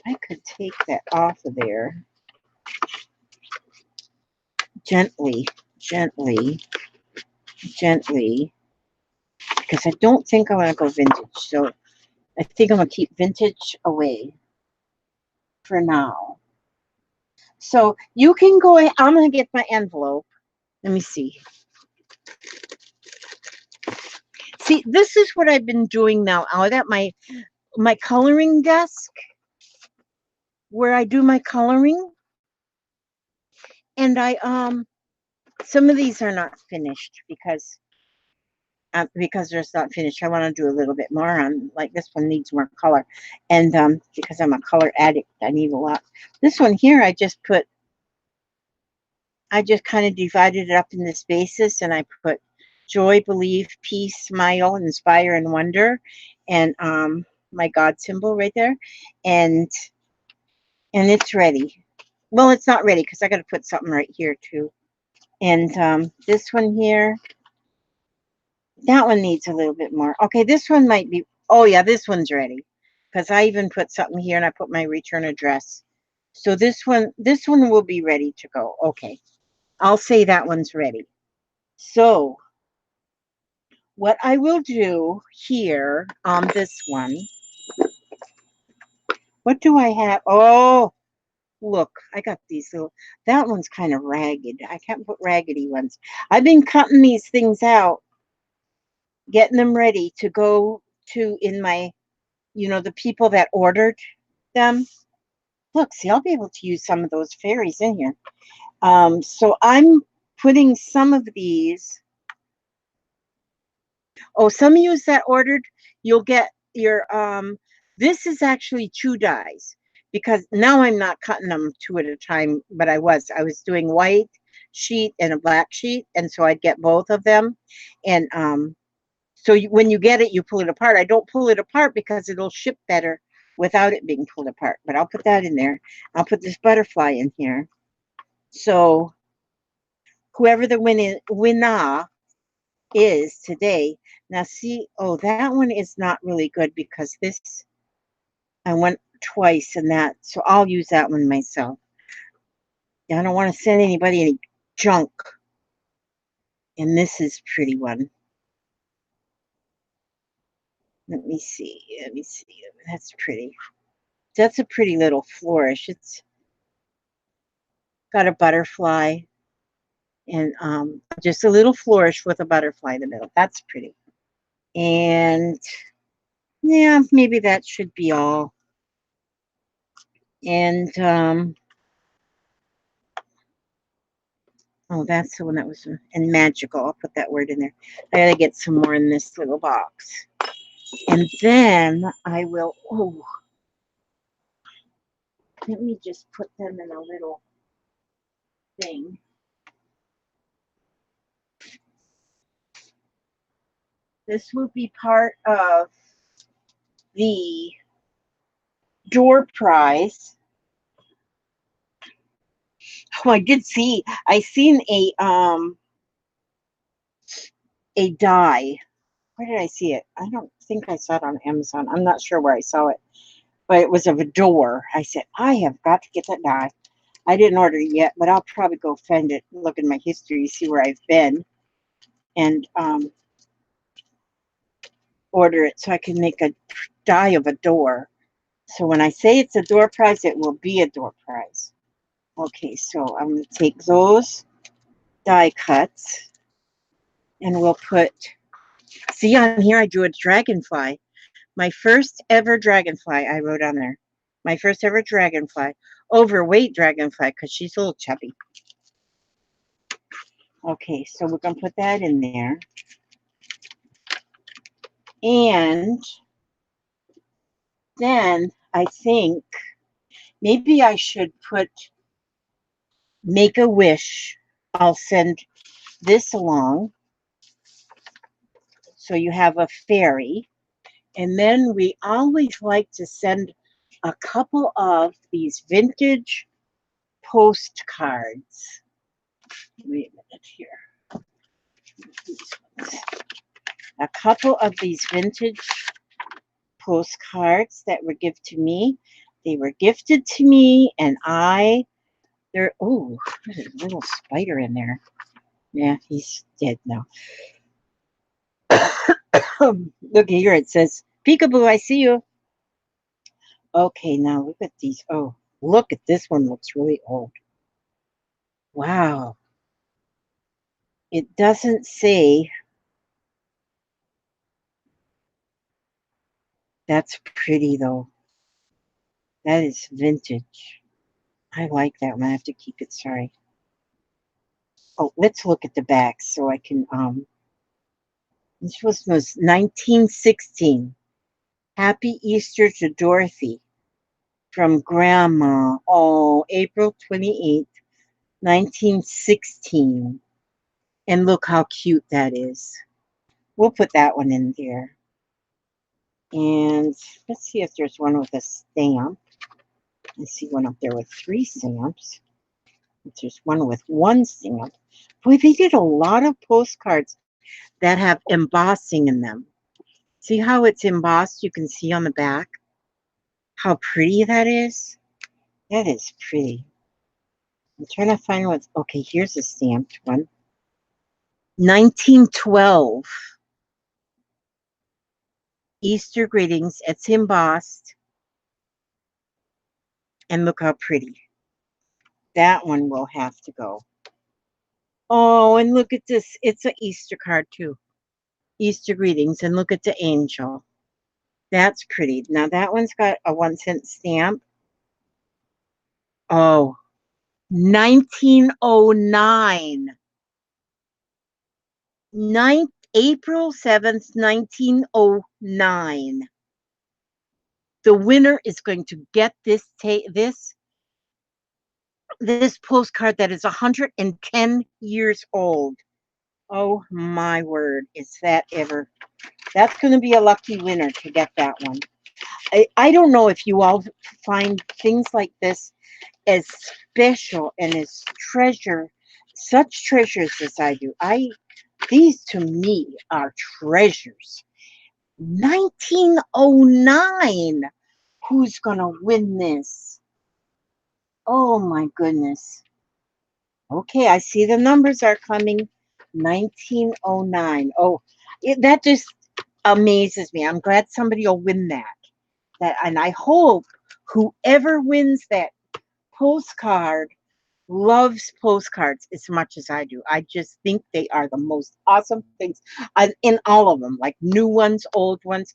I could take that off of there gently, gently, gently, because I don't think I want to go vintage. So I think I'm going to keep vintage away for now. So you can go ahead. I'm going to get my envelope. Let me see. See, this is what I've been doing now. I got my coloring desk where I do my coloring, and I some of these are not finished because there's not finished. I want to do a little bit more on, like this one needs more color, and because I'm a color addict, I need a lot. This one here, I just kind of divided it up into spaces, and I put joy, believe, peace, smile, inspire, and wonder, and my God symbol right there, and it's ready. Well, it's not ready because I got to put something right here too. And this one here, that one needs a little bit more. Okay, this one might be, oh yeah, this one's ready. Because I even put something here and I put my return address. So this one will be ready to go. Okay. I'll say that one's ready. So what I will do here on this one, what do I have? Oh, look, I got these little, that one's kind of ragged. I can't put raggedy ones. I've been cutting these things out, getting them ready to go to in my, the people that ordered them. Look, see, I'll be able to use some of those fairies in here. So I'm putting some of these. Oh, some of you that ordered, you'll get your, this is actually 2 dies because now I'm not cutting them 2 at a time, but I was doing white sheet and a black sheet. And so I'd get both of them. And, so when you get it, you pull it apart. I don't pull it apart because it'll ship better without it being pulled apart. But I'll put that in there. I'll put this butterfly in here. So whoever the winner is today. Now see, oh, that one is not really good because this, I went twice in that. So I'll use that one myself. I don't want to send anybody any junk. And this is a pretty one. Let me see. Let me see. That's pretty. That's a pretty little flourish. It's got a butterfly and just a little flourish with a butterfly in the middle. That's pretty. And yeah, maybe that should be all. And oh, that's the one that was and magical. I'll put that word in there. I gotta get some more in this little box. And then I will, oh, let me just put them in a little thing. This will be part of the door prize. Oh, I did see, I seen a die. Where did I see it? I don't think I saw it on Amazon. I'm not sure where I saw it, but it was of a door. I said, I have got to get that die. I didn't order it yet, but I'll probably go find it, look in my history, see where I've been, and order it so I can make a die of a door. So when I say it's a door prize, it will be a door prize. Okay, so I'm going to take those die cuts and we'll put, see on here I drew a dragonfly. My first ever dragonfly I wrote on there. My first ever dragonfly. Overweight dragonfly because she's a little chubby. Okay, so we're going to put that in there. And then I think maybe I should put Make a Wish. I'll send this along. So you have a fairy. And then we always like to send a couple of these vintage postcards. Wait a minute here. A couple of these vintage postcards that were gifted to me. They were gifted to me, and oh, there's a little spider in there. Yeah, he's dead now. Look here, it says, Peekaboo, I see you. Okay, now look at these. Oh, look at this one, looks really old. Wow. It doesn't say. That's pretty, though. That is vintage. I like that one. I have to keep it, sorry. Oh, let's look at the back so I can, this was 1916. Happy Easter to Dorothy from Grandma. Oh, April 28th, 1916. And look how cute that is. We'll put that one in there. And let's see if there's one with a stamp. I see one up there with 3 stamps. If there's one with 1 stamp. Boy, they did a lot of postcards that have embossing in them. See how it's embossed? You can see on the back how pretty that is. That is pretty. I'm trying to find what's... Okay, here's a stamped one. 1912. Easter greetings. It's embossed. And look how pretty. That one will have to go. Oh, and look at this. It's an Easter card, too. Easter greetings. And look at the angel. That's pretty. Now, that one's got a 1-cent stamp. Oh, 1909. April 7th, 1909. The winner is going to get this postcard that is 110 years old. Oh my word, is that ever? That's going to be a lucky winner to get that one. I don't know if you all find things like this as special and as such treasures as I do. These to me are treasures. 1909. Who's going to win this? Oh my goodness. Okay, I see the numbers are coming. 1909. Oh, that just amazes me. I'm glad somebody will win that. And I hope whoever wins that postcard loves postcards as much as I do. I just think they are the most awesome things in all of them, like new ones, old ones.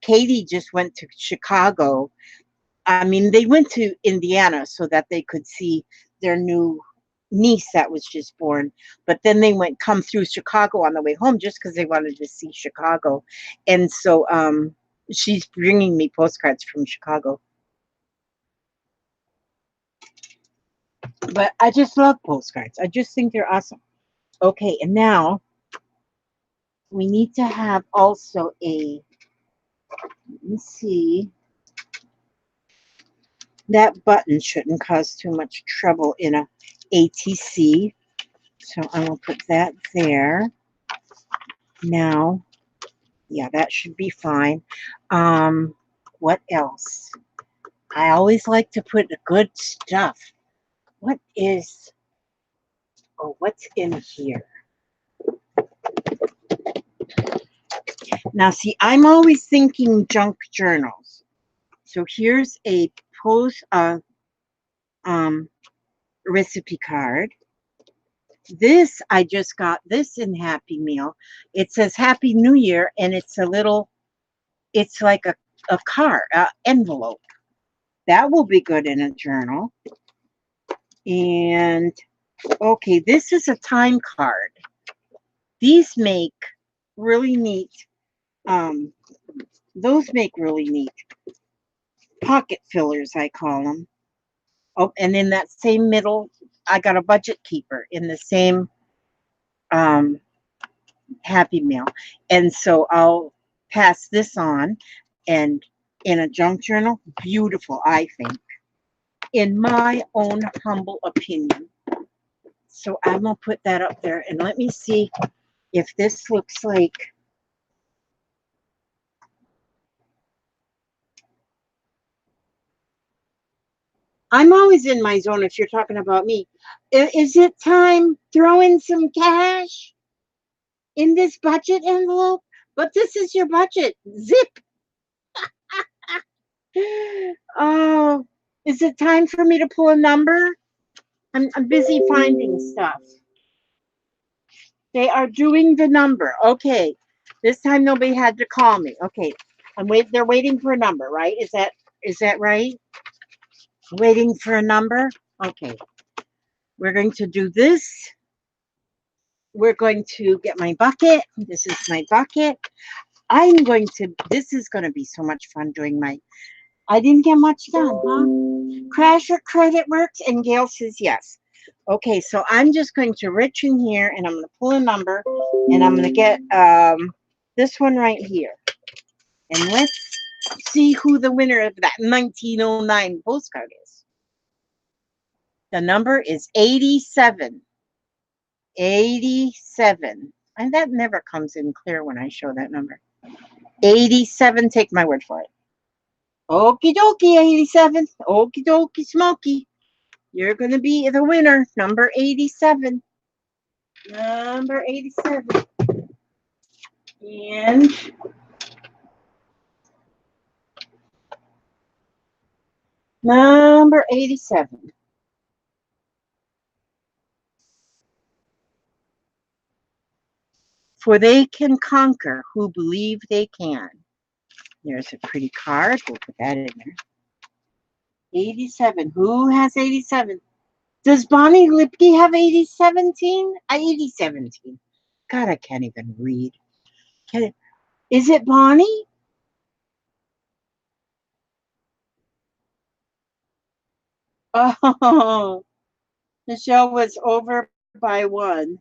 Katie just went to Chicago I mean, they went to Indiana so that they could see their new niece that was just born. But then they went come through Chicago on the way home just because they wanted to see Chicago. And so she's bringing me postcards from Chicago. But I just love postcards. I just think they're awesome. Okay, and now we need to have also a, let me see, that button shouldn't cause too much trouble in a ATC. So I'm going to put that there. Now, yeah, that should be fine. What else? I always like to put the good stuff. What is, oh, what's in here? Now, see, I'm always thinking junk journals. So here's a post recipe card. This, I just got this in Happy Meal. It says Happy New Year, and it's a little, it's like a card, envelope. That will be good in a journal. And, okay, this is a time card. These make really neat, those make really neat pocket fillers, I call them. Oh, and in that same middle, I got a budget keeper in the same Happy Meal. And so I'll pass this on, and in a junk journal, beautiful, I think, in my own humble opinion. So I'm going to put that up there, and let me see if this looks like, I'm always in my zone if you're talking about me. Is it time throw in some cash in this budget envelope? But this is your budget. Zip. Oh, is it time for me to pull a number? I'm busy finding stuff. They are doing the number. Okay. This time nobody had to call me. Okay. They're waiting for a number, right? Is that right? Waiting for a number? Okay. We're going to do this. We're going to get my bucket. This is my bucket. This is going to be so much fun doing I didn't get much done, huh? Crash or credit works? And Gail says yes. Okay, so I'm just going to reach in here and I'm going to pull a number and I'm going to get this one right here. And let's see who the winner of that 1909 postcard is. The number is 87. 87. And that never comes in clear when I show that number. 87, take my word for it. Okie dokie, 87. Okie dokie, smoky. You're going to be the winner, number 87. Number 87. And number 87. For they can conquer who believe they can. There's a pretty card. We'll put that in there. 87. Who has 87? Does Bonnie Lipke have 8017? 8017. God, I can't even read. Is it Bonnie? Oh, Michelle was over by one.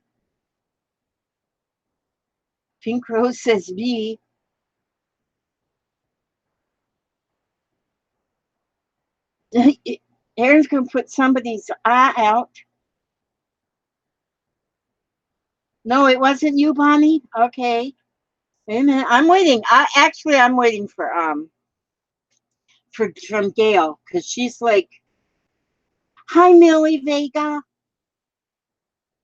Pink Rose says B. Aaron's going to put somebody's eye out. No, it wasn't you, Bonnie? Okay. Wait a minute. I'm waiting. I'm waiting for from Gail because she's like, hi, Millie Vega.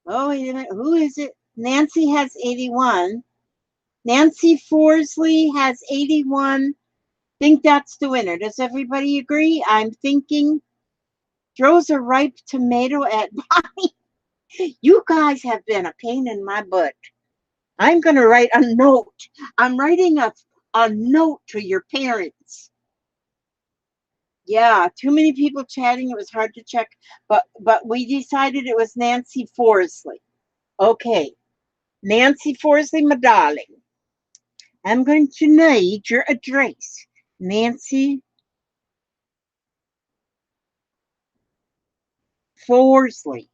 Oh, wait a minute. Who is it? Nancy has 81. Nancy Forsley has 81. Think that's the winner. Does everybody agree? I'm thinking throws a ripe tomato at Bonnie. You guys have been a pain in my butt. I'm going to write a note. I'm writing a note to your parents. Yeah, too many people chatting. It was hard to check, but we decided it was Nancy Forsley. Okay, Nancy Forsley, my darling. I'm going to need your address. Nancy Forsley.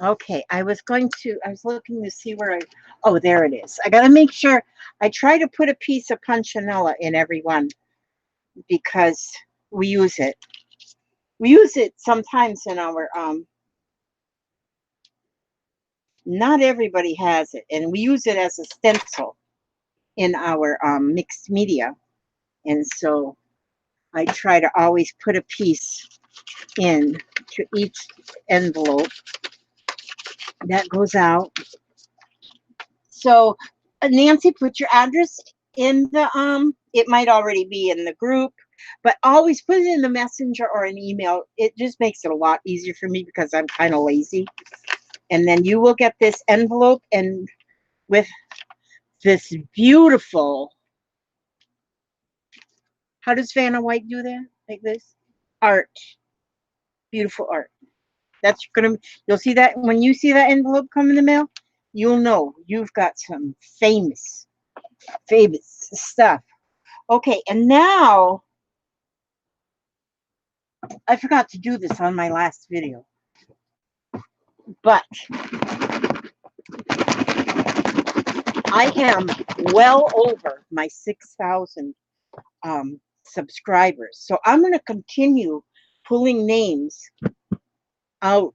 Okay, I was looking to see where oh, there it is. I got to make sure I try to put a piece of punchinella in every one because we use it. We use it sometimes in our, not everybody has it, and we use it as a stencil in our mixed media. And so I try to always put a piece in to each envelope that goes out. So Nancy, put your address in the it might already be in the group, but always put it in the messenger or an email. It just makes it a lot easier for me because I'm kind of lazy. And then you will get this envelope and with this beautiful, how does Vanna White do that? Like this? Art. Beautiful art. That's gonna, you'll see that when you see that envelope come in the mail, you'll know you've got some famous stuff. Okay, and now I forgot to do this on my last video, but I am well over my 6,000 subscribers. So I'm going to continue pulling names out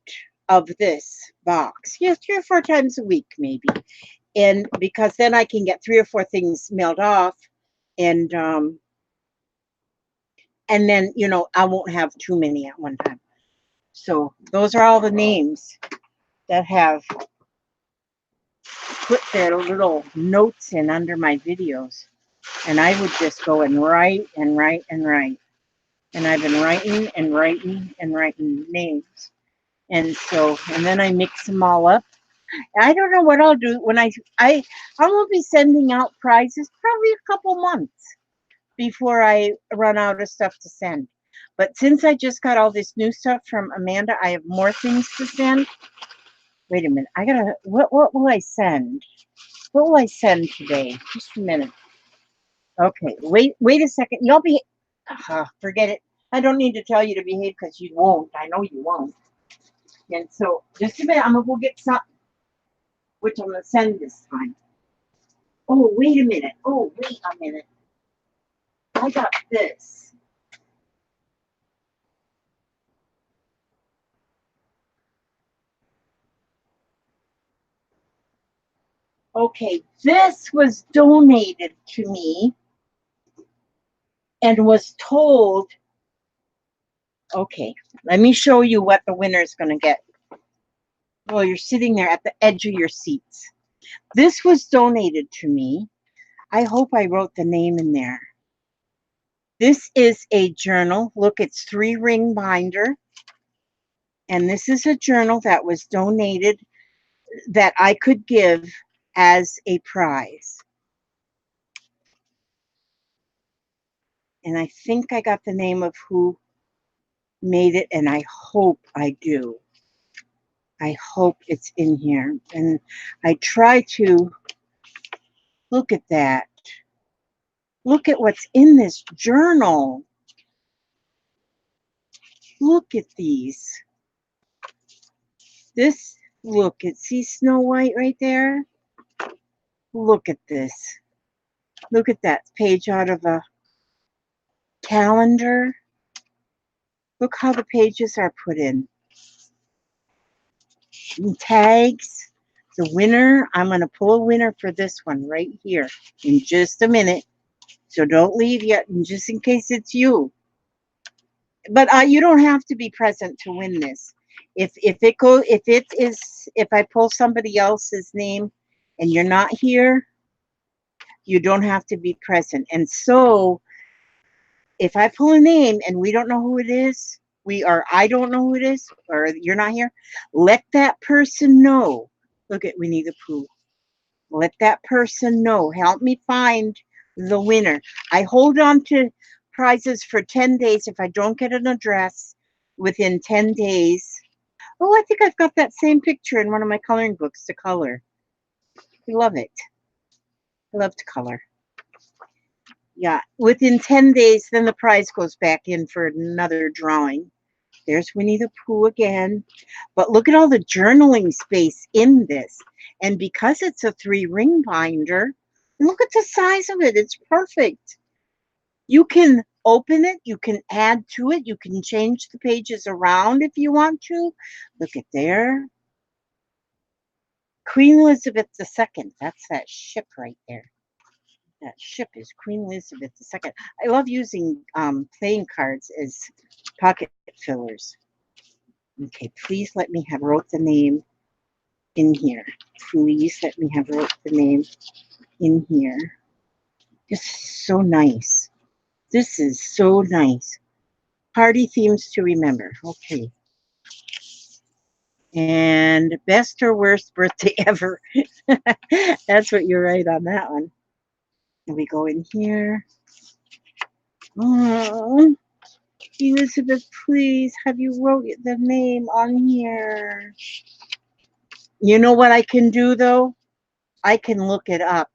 of this box. Yeah, 3 or 4 times a week, maybe. And because then I can get 3 or 4 things mailed off, and then I won't have too many at one time. So those are all the names that have put their little notes in under my videos. And I would just go and write and write and write. And I've been writing and writing and writing names. And so, and then I mix them all up. I don't know what I'll do when I will be sending out prizes probably a couple months before I run out of stuff to send. But since I just got all this new stuff from Amanda, I have more things to send. Wait a minute. What will I send? What will I send today? Just a minute. Okay, wait a second. Y'all be, forget it. I don't need to tell you to behave because you won't. I know you won't. And so, just a minute. I'm gonna go get something, which I'm gonna send this time. Oh, wait a minute. Oh, wait a minute. I got this. Okay, this was donated to me and was told. Okay, let me show you what the winner is going to get. Well, you're sitting there at the edge of your seats. This was donated to me. I hope I wrote the name in there. This is a journal. Look, it's 3-ring binder. And this is a journal that was donated that I could give as a prize. And I think I got the name of who made it, and I hope I do. I hope it's in here. And I try to look at that. Look at what's in this journal. Look at these. This, look, see Snow White right there? Look at this. Look at that page out of a calendar. Look how the pages are put in. And tags. The winner, I'm going to pull a winner for this one right here in just a minute. So don't leave yet, just in case it's you. But you don't have to be present to win this. If I pull somebody else's name and you're not here, you don't have to be present. And so if I pull a name and we don't know who it is, I don't know who it is, or you're not here, let that person know. Look at Winnie the Pooh. Let that person know. Help me find the winner. I hold on to prizes for 10 days. If I don't get an address within 10 days. Oh, I think I've got that same picture in one of my coloring books to color. I love it. I love to color. Yeah, within 10 days, then the prize goes back in for another drawing. There's Winnie the Pooh again. But look at all the journaling space in this. And because it's a 3-ring binder, look at the size of it. It's perfect. You can open it. You can add to it. You can change the pages around if you want to. Look at there. Queen Elizabeth II. That's that ship right there. That ship is Queen Elizabeth II. I love using playing cards as pocket fillers. Okay, please let me have wrote the name in here. Please let me have wrote the name in here. This is so nice. This is so nice. Party themes to remember. Okay. And best or worst birthday ever. That's what you write on that one. And we go in here. Oh, Elizabeth, please, have you wrote the name on here? You know what I can do, though? I can look it up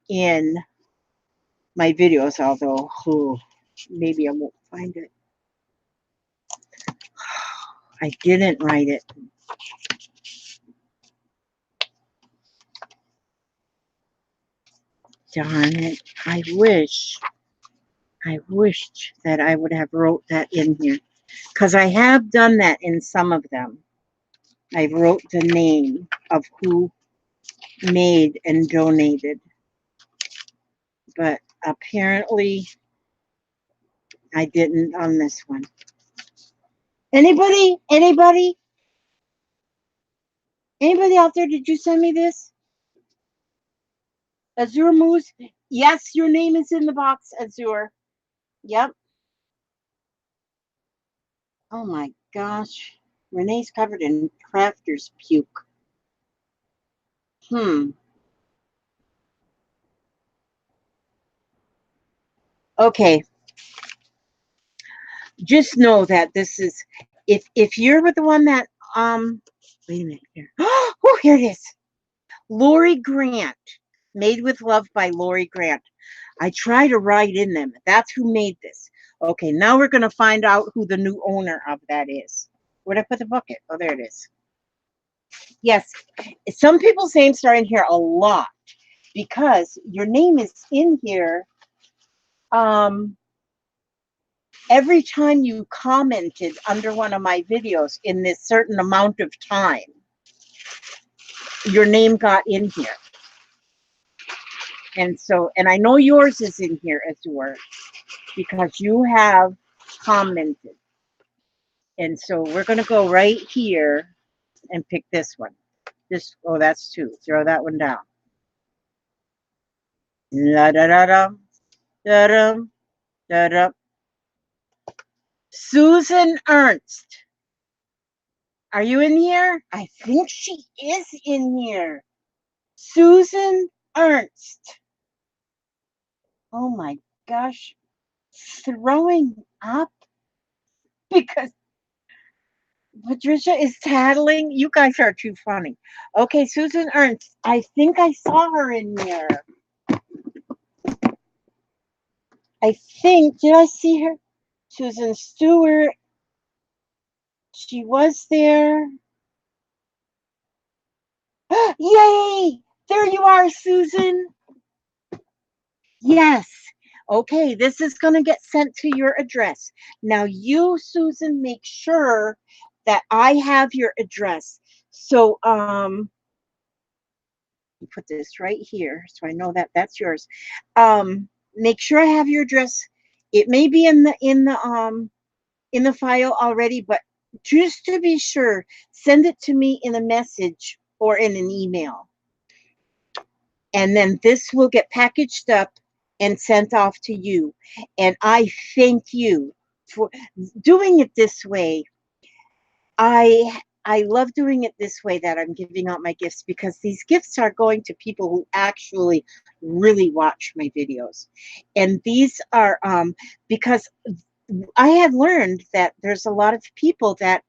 in my videos, although maybe I won't find it. I didn't write it. Darn it. I wished that I would have wrote that in here. Because I have done that in some of them. I wrote the name of who made and donated. But apparently I didn't on this one. Anybody? Anybody? Anybody out there? Did you send me this? Azure Moose? Yes, your name is in the box, Azure. Yep. Oh my gosh. Renee's covered in crafter's puke. Okay. Just know that this is if you're with the one that wait a minute here. Oh, here it is. Lori Grant. Made with Love by Lori Grant. I try to write in them. That's who made this. Okay, now we're going to find out who the new owner of that is. Where'd I put the bucket? Oh, there it is. Yes, some people's names are in here a lot because your name is in here every time you commented under one of my videos in this certain amount of time. Your name got in here. And so, and I know yours is in here, Azure, because you have commented. And so we're going to go right here and pick this one. This, oh, that's 2. Throw that one down. La da da da da da da da. Susan Ernst. Are you in here? I think she is in here. Susan Ernst. Oh my gosh. Throwing up because Patricia is tattling. You guys are too funny. Okay, Susan Ernst. I think I saw her in here. I think, did I see her? Susan Stewart. She was there. Yay! There you are, Susan. Yes. Okay, this is going to get sent to your address. Now you, Susan, make sure that I have your address. So, put this right here so I know that that's yours. Make sure I have your address. It may be in the file already, but just to be sure, send it to me in a message or in an email. And then this will get packaged up and sent off to you. And I thank you for doing it this way. I I love doing it this way, that I'm giving out my gifts, because these gifts are going to people who actually really watch my videos. And these are because I have learned that there's a lot of people that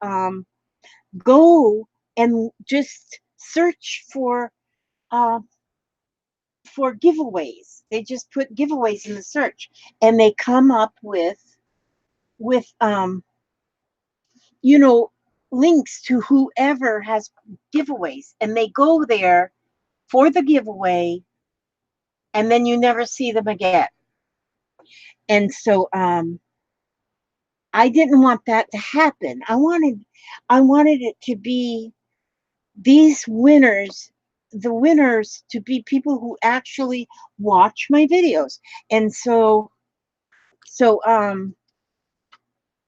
go and just search uh, for giveaways. They just put giveaways in the search, and they come up with you know, links to whoever has giveaways, and they go there for the giveaway, and then you never see them again. And so I didn't want that to happen. I wanted it to be these winners, the winners to be people who actually watch my videos. And so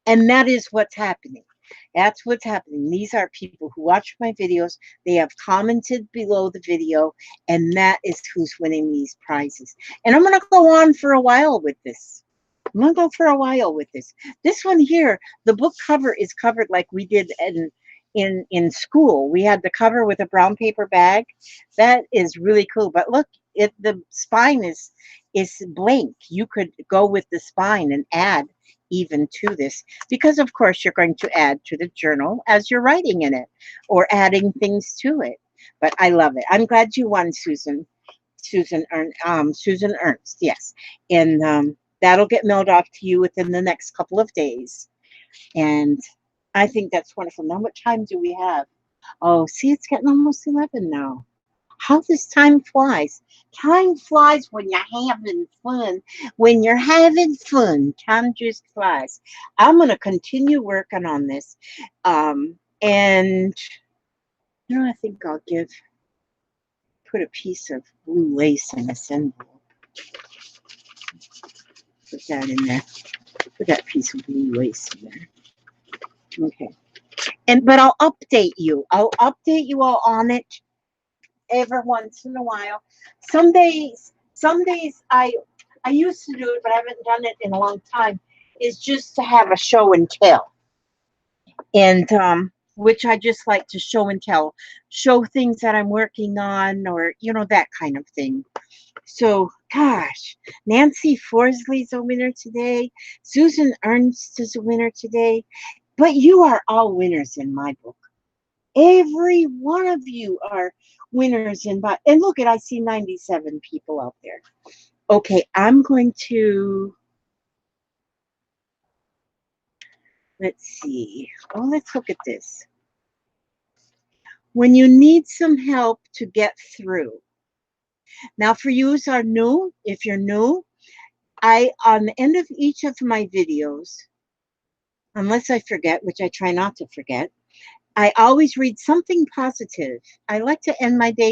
and that is what's happening. That's what's happening. These are people who watch my videos. They have commented below the video, and that is who's winning these prizes. And I'm going to go on for a while with this. I'm going to go for a while with this. This one here, the book cover is covered like we did in school. We had the cover with a brown paper bag. That is really cool. But look, the spine is blank. You could go with the spine and add even to this, because of course you're going to add to the journal as you're writing in it or adding things to it. But I love it. I'm glad you won, Susan. Susan Ernst, yes. And that'll get mailed off to you within the next couple of days. And I think that's wonderful. Now, what time do we have? Oh, see, it's getting almost 11 now. How this time flies. Time flies when you're having fun. When you're having fun, time just flies. I'm going to continue working on this. And, I think I'll put a piece of blue lace in this envelope. Put that in there. Put that piece of blue lace in there. Okay. But I'll update you. I'll update you all on it every once in a while. Some days I used to do it, but I haven't done it in a long time. Is just to have a show and tell, and which I just like to show and tell, show things that I'm working on, or that kind of thing. So, gosh, Nancy Forsley's a winner today. Susan Ernst is a winner today. But you are all winners in my book. Every one of you are winners in my. And look, I see 97 people out there. Okay, I'm going to. Let's see. Oh, let's look at this. When you need some help to get through. Now, for you who are new, if you're new, on the end of each of my videos, unless I forget, which I try not to forget, I always read something positive. I like to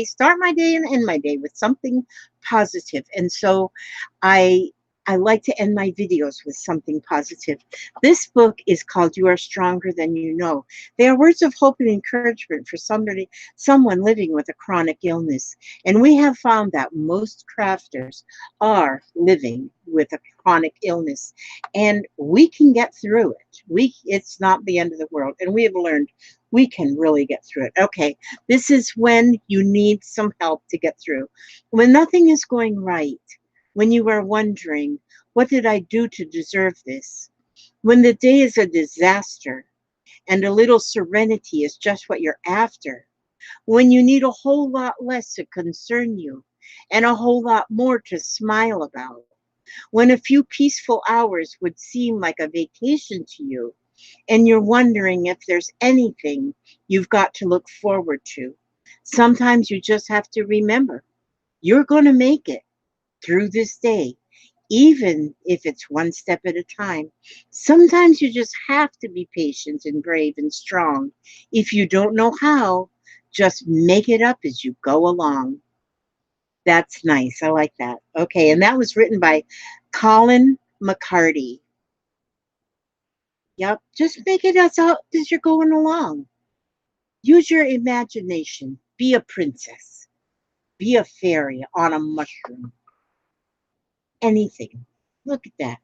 start my day and end my day with something positive. And so I like to end my videos with something positive. This book is called You Are Stronger Than You Know. They are words of hope and encouragement for someone living with a chronic illness. And we have found that most crafters are living with a chronic illness, and we can get through it. It's not the end of the world. And we have learned we can really get through it. Okay, this is when you need some help to get through. When nothing is going right, when you are wondering, what did I do to deserve this? When the day is a disaster and a little serenity is just what you're after. When you need a whole lot less to concern you and a whole lot more to smile about. When a few peaceful hours would seem like a vacation to you, and you're wondering if there's anything you've got to look forward to. Sometimes you just have to remember you're going to make it through this day, even if it's one step at a time. Sometimes you just have to be patient and brave and strong. If you don't know how, just make it up as you go along. That's nice. I like that. Okay, and that was written by Colin McCarty. Yep, just make it as you're going along. Use your imagination. Be a princess. Be a fairy on a mushroom. Anything. Look at that.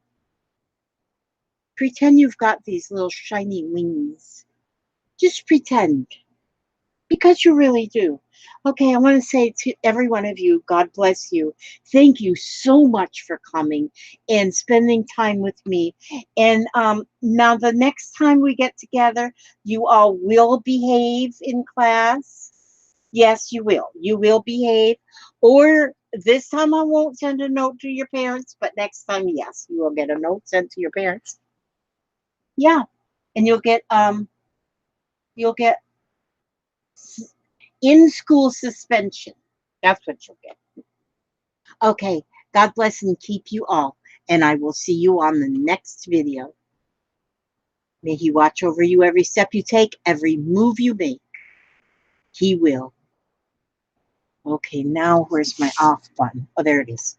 Pretend you've got these little shiny wings. Just pretend. Because you really do. Okay, I want to say to every one of you, God bless you. Thank you so much for coming and spending time with me. And now, the next time we get together, you all will behave in class. Yes, you will. You will behave. Or this time, I won't send a note to your parents, but next time, yes, you will get a note sent to your parents. Yeah, and you'll get in school suspension. That's what you'll get. Okay. God bless and keep you all. And I will see you on the next video. May He watch over you every step you take, every move you make. He will. Okay, now where's my off button? Oh, there it is.